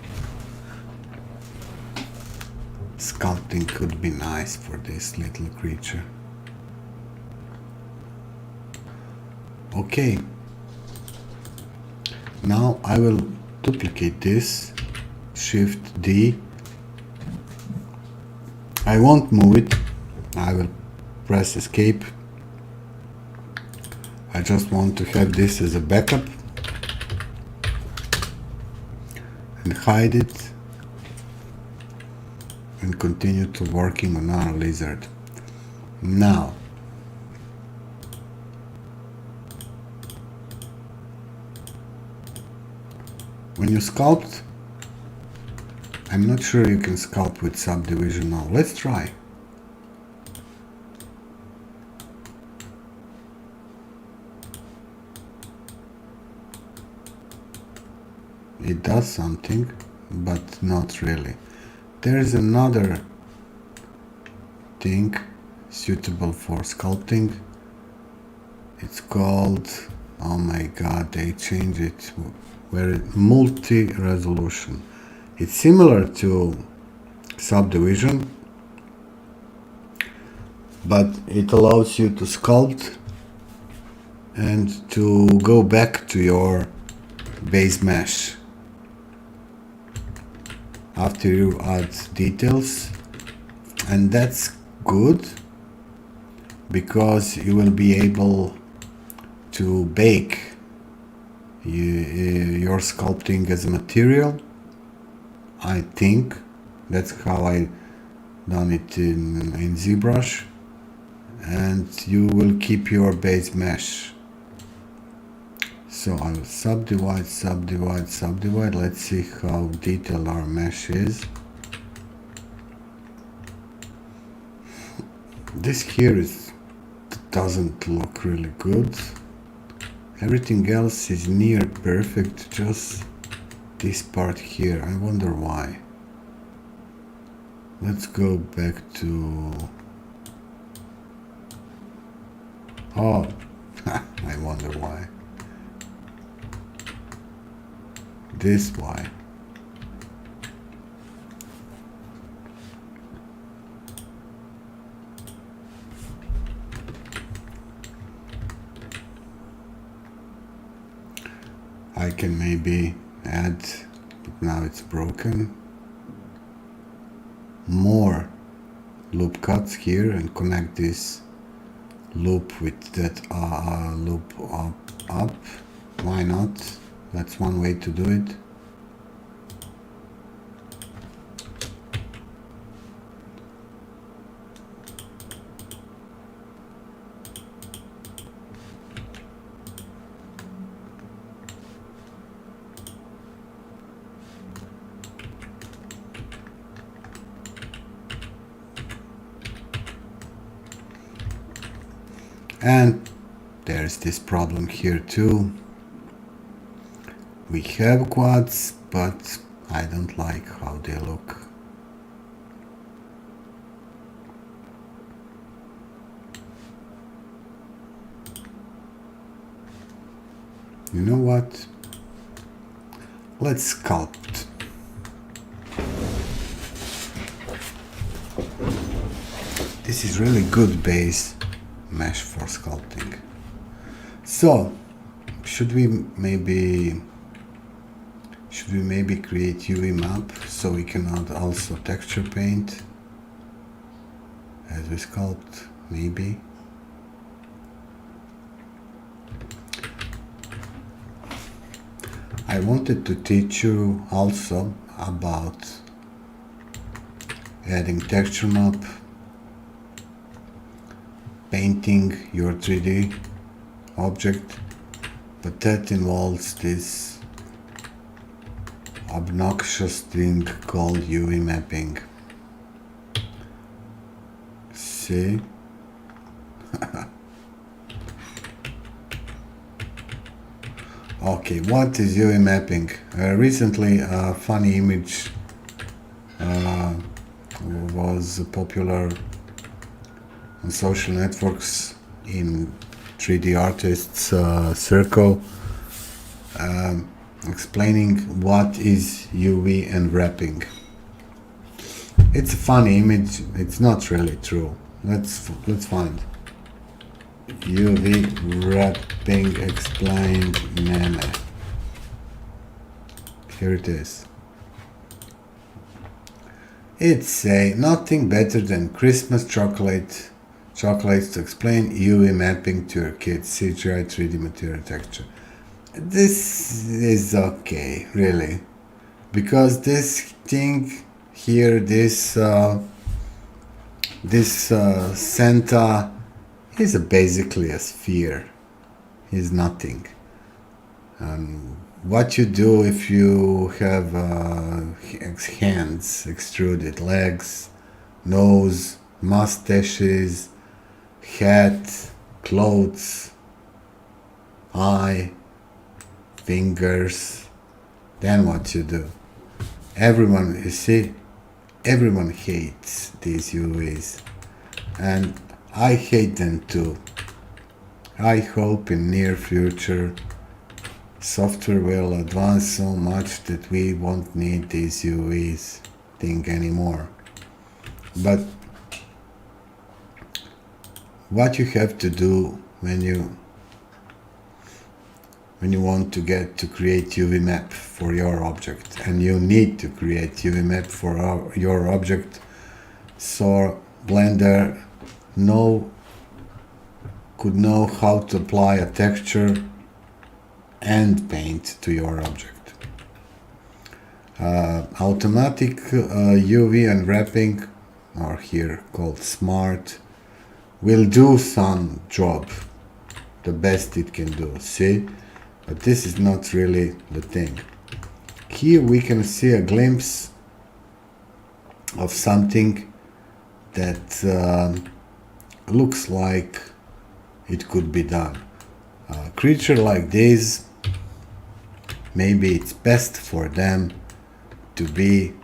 Sculpting could be nice for this little creature. Okay. Now I will duplicate this. Shift D. I won't move it. I will press escape. I just want to have this as a backup and hide it and continue to working on our lizard. Now when you sculpt, I'm not sure you can sculpt with subdivision now. Let's try. It does something, but not really. There's another thing suitable for sculpting. It's called, oh my god, they changed it, where multi-resolution. It's similar to subdivision, but it allows you to sculpt and to go back to your base mesh after you add details, and that's good because you will be able to bake your sculpting as a material. I think that's how I done it in ZBrush, and you will keep your base mesh. So I'll subdivide. Let's see how detailed our mesh is. This here doesn't look really good. Everything else is near perfect, just this part here. I wonder why. Let's go back to... Oh, I wonder why. This why. I can maybe add, but now it's broken, more loop cuts here and connect this loop with that loop up. Why not? That's one way to do it. And there's this problem here too. We have quads, but I don't like how they look. You know what? Let's sculpt. This is really good base mesh for sculpting. So, should we maybe create UV map so we can add also texture paint as we sculpt? Maybe. I wanted to teach you also about adding texture map, painting your 3D object, but that involves this obnoxious thing called UV mapping. See? Okay, what is UV mapping? Recently a funny image was popular on social networks in 3D artists circle, explaining what is UV unwrapping. It's a funny image. It's not really true. Let's find UV wrapping explained meme. Here it is. It's nothing better than Christmas chocolates to explain UV mapping to your kids. CGI 3D material texture. This is okay, really, because this thing here, this Santa is basically a sphere. He's nothing. What you do if you have hands, extruded legs, nose, mustaches, hat, clothes, eye, fingers, then what you do? Everyone, you see, everyone hates these UVs, and I hate them too. I hope in near future software will advance so much that we won't need these UVs thing anymore. But what you have to do when you want to create UV map for your object, and you need to create UV map for your object, so Blender could know how to apply a texture and paint to your object. Automatic UV unwrapping, or here called smart, will do some job, the best it can do, see? But this is not really the thing. Here we can see a glimpse of something that looks like it could be done. A creature like this, maybe it's best for them to be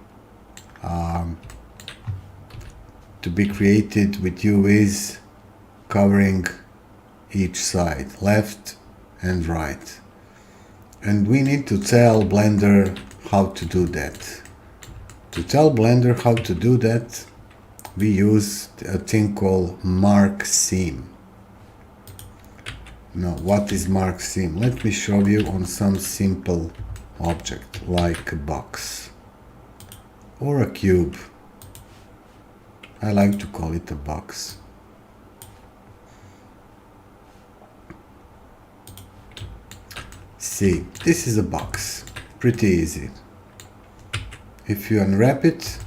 created with UVs covering each side, left and right. And we need to tell Blender how to do that. To tell Blender how to do that, we use a thing called Mark Seam. Now, what is Mark Seam? Let me show you on some simple object, like a box or a cube. I like to call it a box. See, this is a box, pretty easy. If you unwrap it,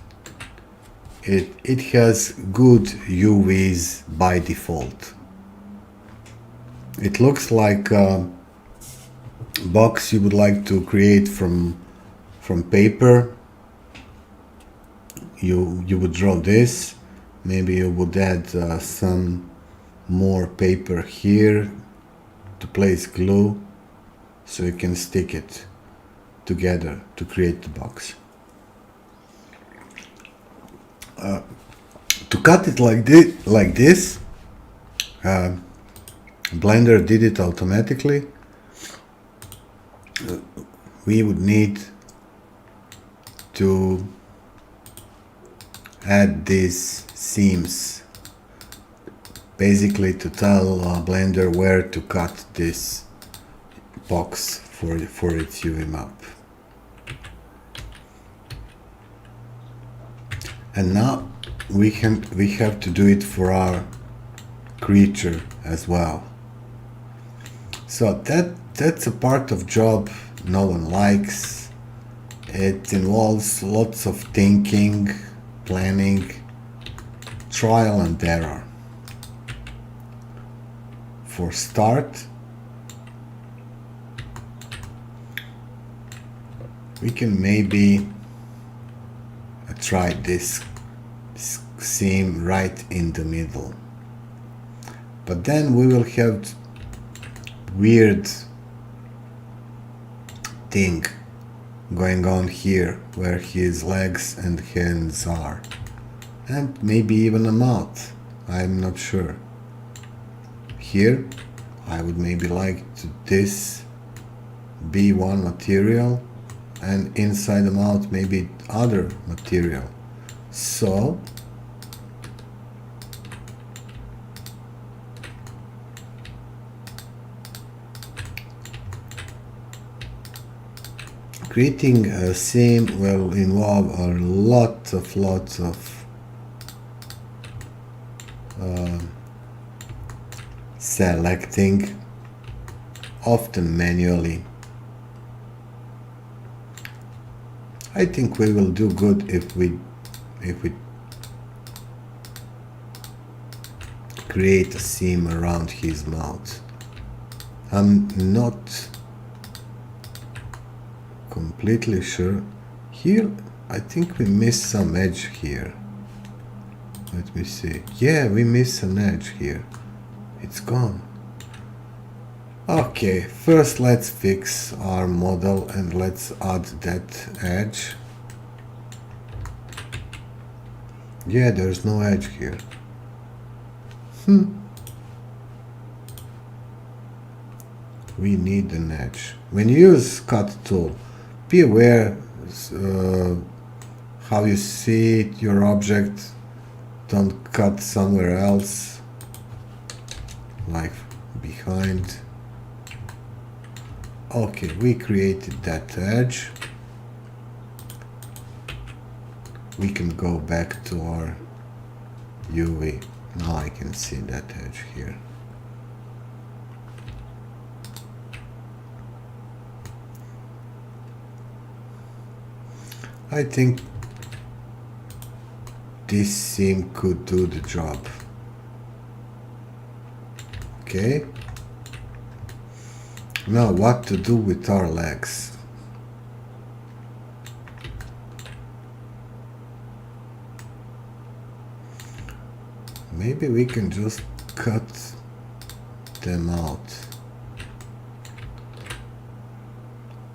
it has good UVs by default. It looks like a box you would like to create from paper. You would draw this, maybe you would add some more paper here to place glue, so you can stick it together to create the box. To cut it like this, Blender did it automatically. We would need to add these seams, basically to tell Blender where to cut this box for its UV map. And now we have to do it for our creature as well. So that's a part of job no one likes. It involves lots of thinking, planning, trial and error. For start, we can maybe try this seam right in the middle, but then we will have weird thing going on here where his legs and hands are, and maybe even a mouth. I'm not sure. Here I would maybe like to this be one material and inside the mouth maybe other material. So creating a seam will involve a lots of selecting, often manually. I think we will do good if we create a seam around his mouth. I'm not completely sure. Here I think we missed some edge here. Let me see. Yeah, we missed an edge here. It's gone. Okay, first let's fix our model and let's add that edge. Yeah, there's no edge here. We need an edge. When you use cut tool, be aware how you see your object. Don't cut somewhere else, like behind. Okay, we created that edge. We can go back to our UV. Now I can see that edge here. I think this seam could do the job. Okay. Now what to do with our legs? Maybe we can just cut them out.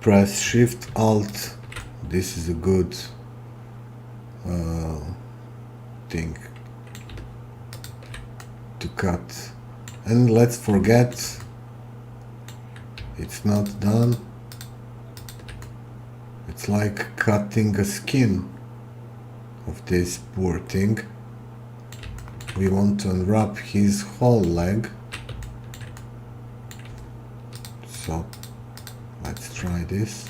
Press Shift Alt. This is a good thing to cut. And let's forget it's not done. It's like cutting a skin of this poor thing. We want to unwrap his whole leg. So let's try this.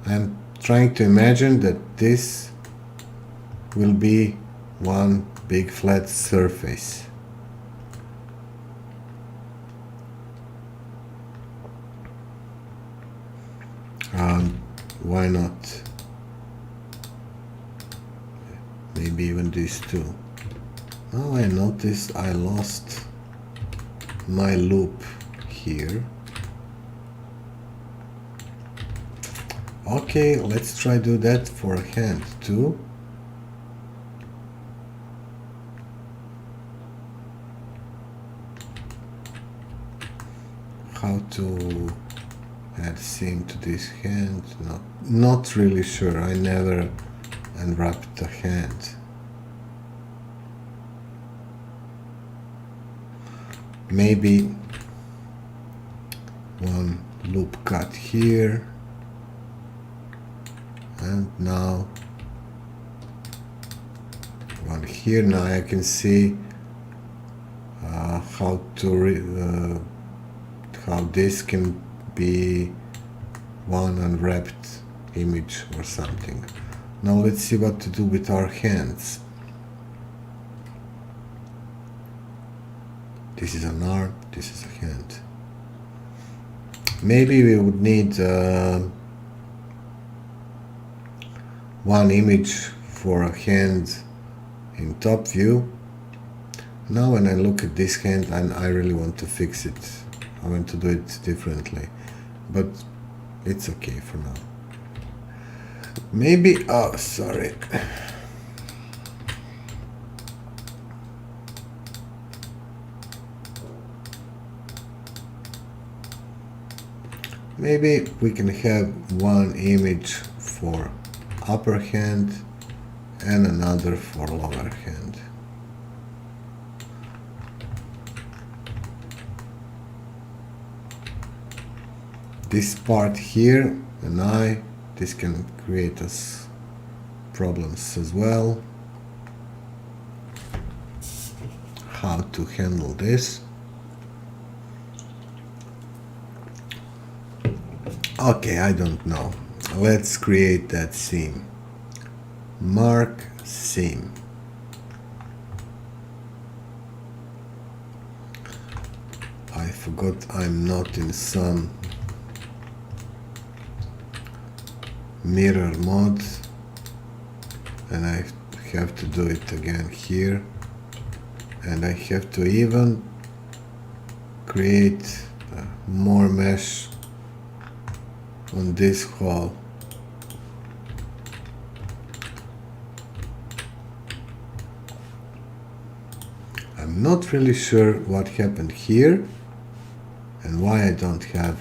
I'm trying to imagine that this will be one big flat surface. Why not? Maybe even these two. Now I noticed I lost my loop here. Okay, let's try do that for a hand too. How to add seam to this hand? Not really sure. I never unwrapped the hand. Maybe one loop cut here, and now one here. Now I can see how this can be one unwrapped image or something. Now let's see what to do with our hands. This is an arm, this is a hand. Maybe we would need one image for a hand in top view. Now when I look at this hand, and I really want to fix it. I want to do it differently, but it's okay for now. Maybe, oh sorry. Maybe we can have one image for upper hand and another for lower hand. This part here and this can create us problems as well. How to handle this? Okay, I don't know. Let's create that seam. Mark seam. I forgot I'm not in some mirror mode, and I have to do it again here, and I have to even create more mesh on this hole. I'm not really sure what happened here and why I don't have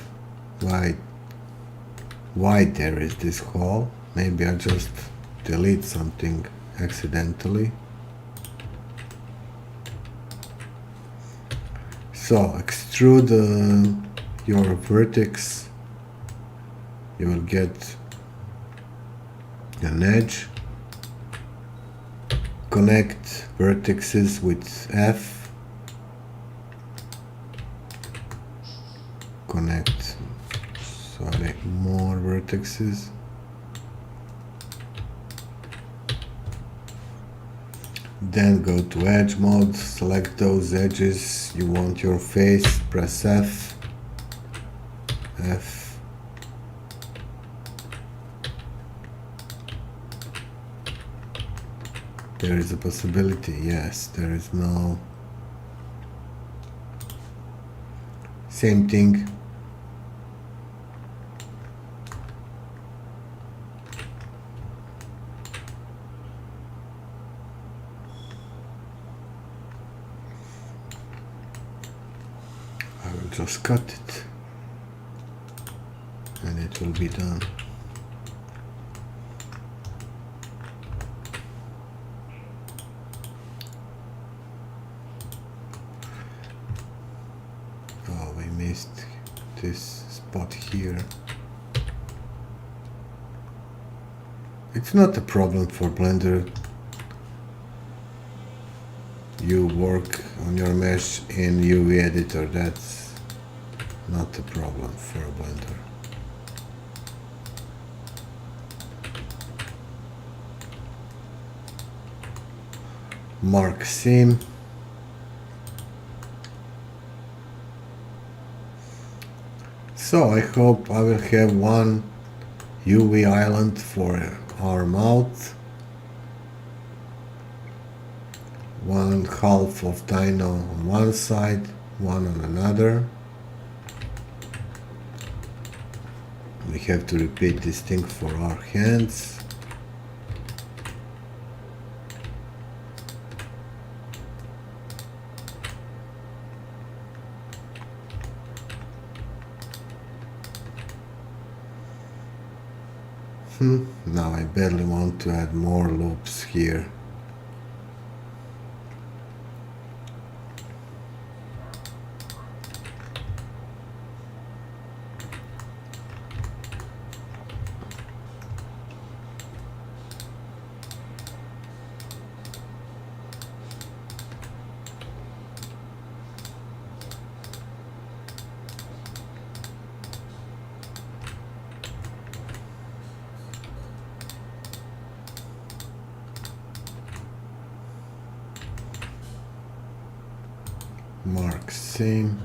why there is this hole. Maybe I just delete something accidentally. So extrude your vertex. You will get an edge. Connect vertices with F. Connect, more vertices. Then go to edge mode, select those edges you want your face, press F. There is a possibility, yes, there is no. Same thing. I will just cut it and it will be done. Oh, we missed this spot here. It's not a problem for Blender. You work on your mesh in UV editor, that's not a problem for a Blender. Mark seam. So I hope I will have one UV island for our mouth, one half of dino on one side, one on another. We have to repeat this thing for our hands. Now I barely want to add more loops here. Mark seam,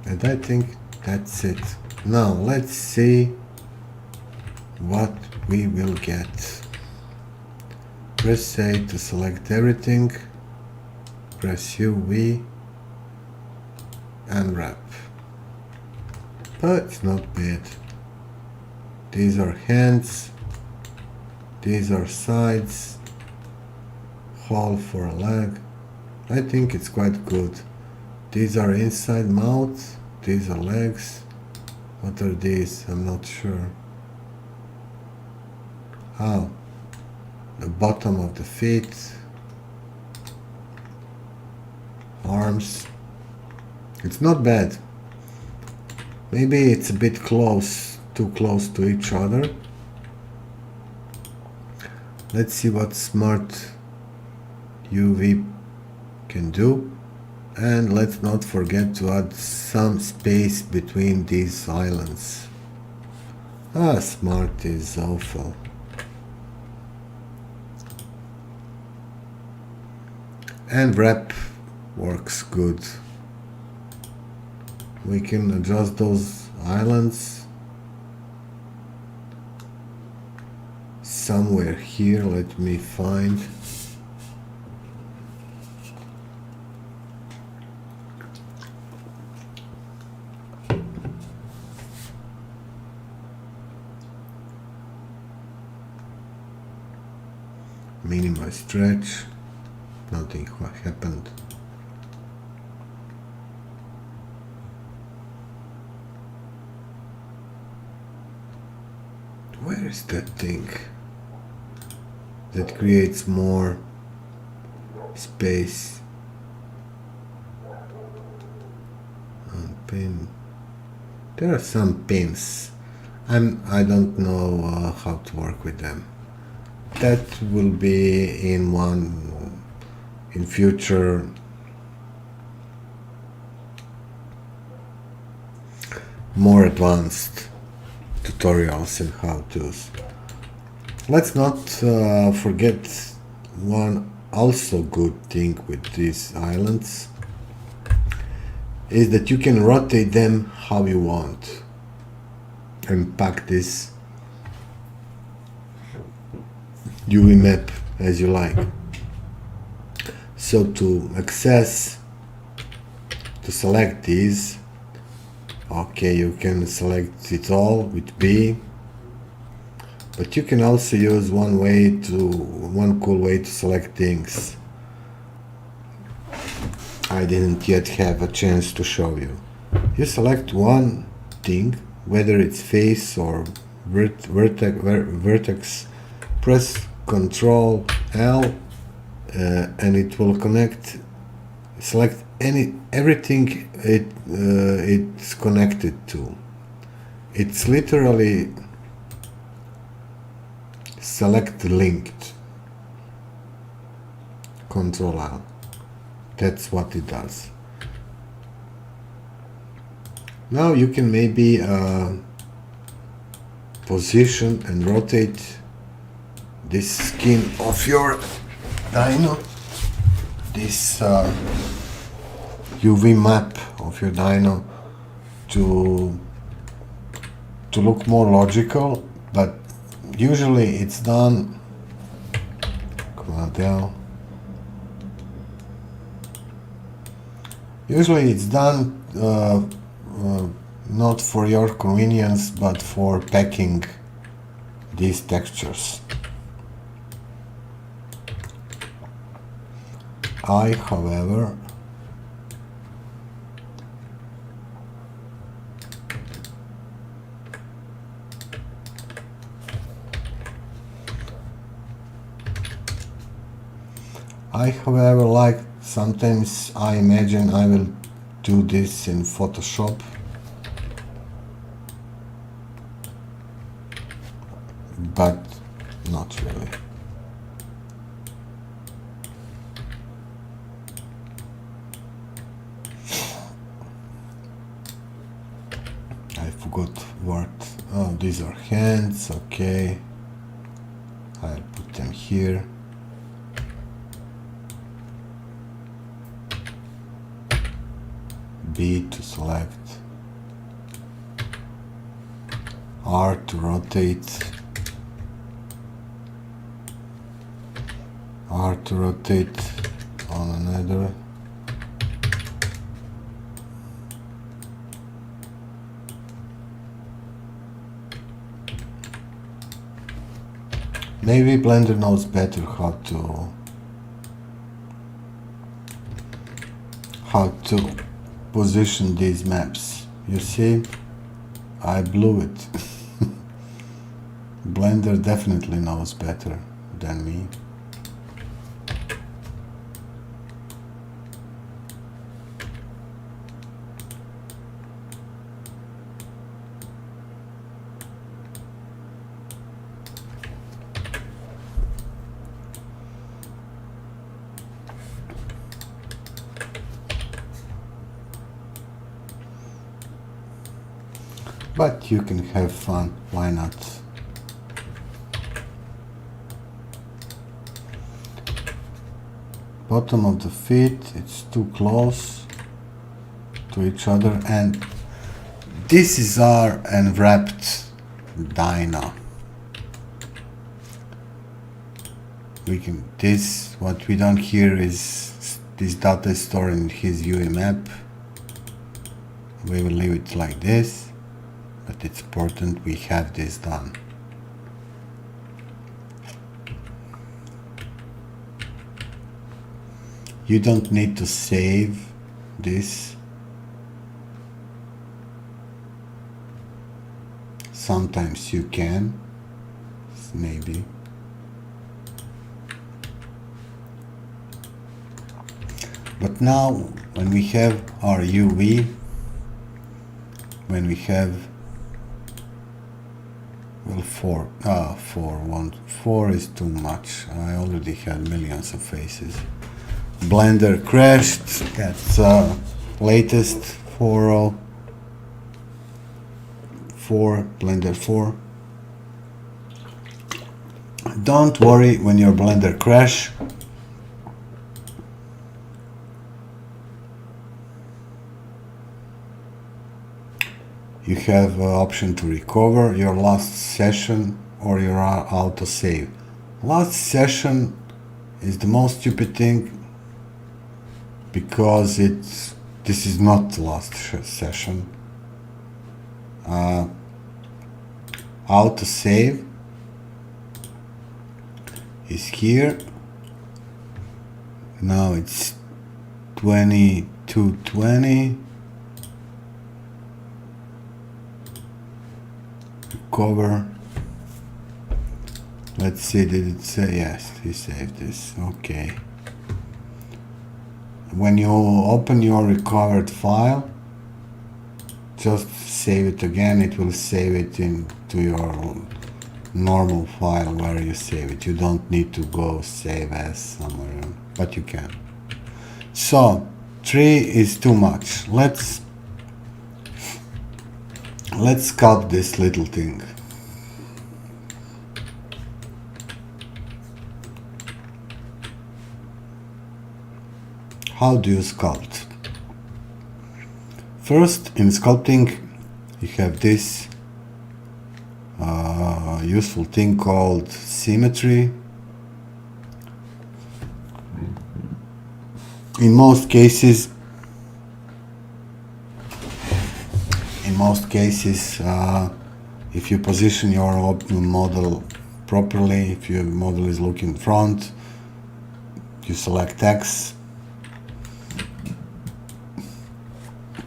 and I think that's it. Now let's see what we will get. Press A to select everything, press UV and wrap. But it's not bad. These are hands, these are sides, hole for a leg. I think it's quite good. These are inside mouth, these are legs. What are these? I'm not sure. how the bottom of the feet, arms. It's not bad. Maybe it's a bit too close to each other. Let's see what Smart UV can do. And let's not forget to add some space between these islands. Smart is awful. And wrap works good. We can adjust those islands somewhere here. Let me find. Minimize stretch. Nothing happened. Where is that thing that creates more space? Pin. There are some pins. I don't know how to work with them. That will be in future more advanced tutorials and how-tos. Let's not forget one also good thing with these islands is that you can rotate them how you want and pack this UV map as you like. So to select these, okay, you can select it all with B, but you can also use one cool way to select things. I didn't yet have a chance to show you. You select one thing, whether it's face or vertex, press Ctrl L and it will select everything it's connected to. It's literally select linked. Ctrl L. That's what it does. Now you can maybe position and rotate this skin of your dino, this UV map of your dino to look more logical, but usually it's done. Command L. Usually it's done not for your convenience, but for packing these textures. However, like sometimes I imagine I will do this in Photoshop, but not really. I forgot what. Oh, these are hands. Okay, I'll put them here. B to select, R to rotate, R to rotate on another, maybe Blender knows better how to position these maps. You see, I blew it. Blender definitely knows better than me. But you can have fun, why not? Bottom of the feet, it's too close to each other, and this is our unwrapped dyno. What we don't hear is this data is stored in his UI map. We will leave it like this, but it's important we have this done. You don't need to save this. Sometimes you can, maybe. But now, when we have our UV, when we have, well, 4 is too much. I already had millions of faces. Blender crashed at latest 404, Blender 4. Don't worry when your Blender crash. You have an option to recover your last session or your autosave. Last session is the most stupid thing because this is not the last session. Autosave is here. Now it's 2220. Cover. Let's see, did it say? Yes, he saved this. Okay. When you open your recovered file, just save it again. It will save it into your normal file where you save it. You don't need to go save as somewhere, but you can. So 3 is too much. Let's sculpt this little thing. How do you sculpt? First, in sculpting, you have this useful thing called symmetry. In most cases, if you position your model properly, if your model is looking front, you select X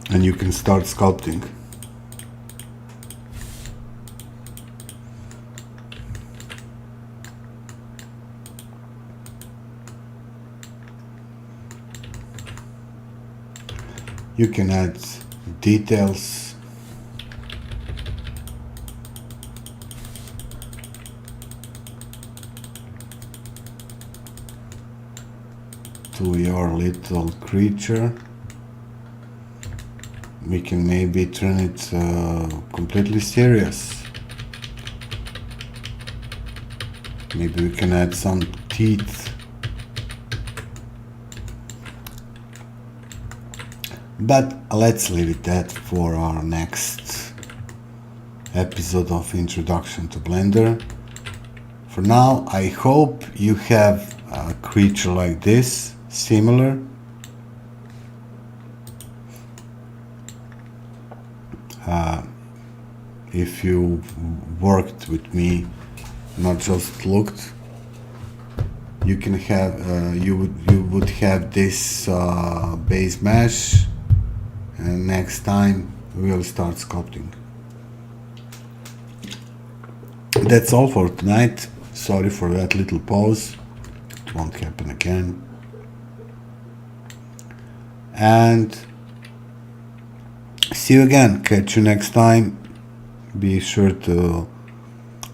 and you can start sculpting. You can add details. To your little creature. We can maybe turn it completely serious. Maybe we can add some teeth. But let's leave it that for our next episode of Introduction to Blender. For now, I hope you have a creature like this, similar. If you worked with me, not just looked, you can have you would have this base mesh, and next time we will start sculpting. That's all for tonight. Sorry for that little pause. It won't happen again. And see you again. Catch you next time. Be sure to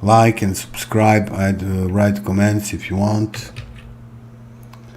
like and subscribe. Write comments if you want.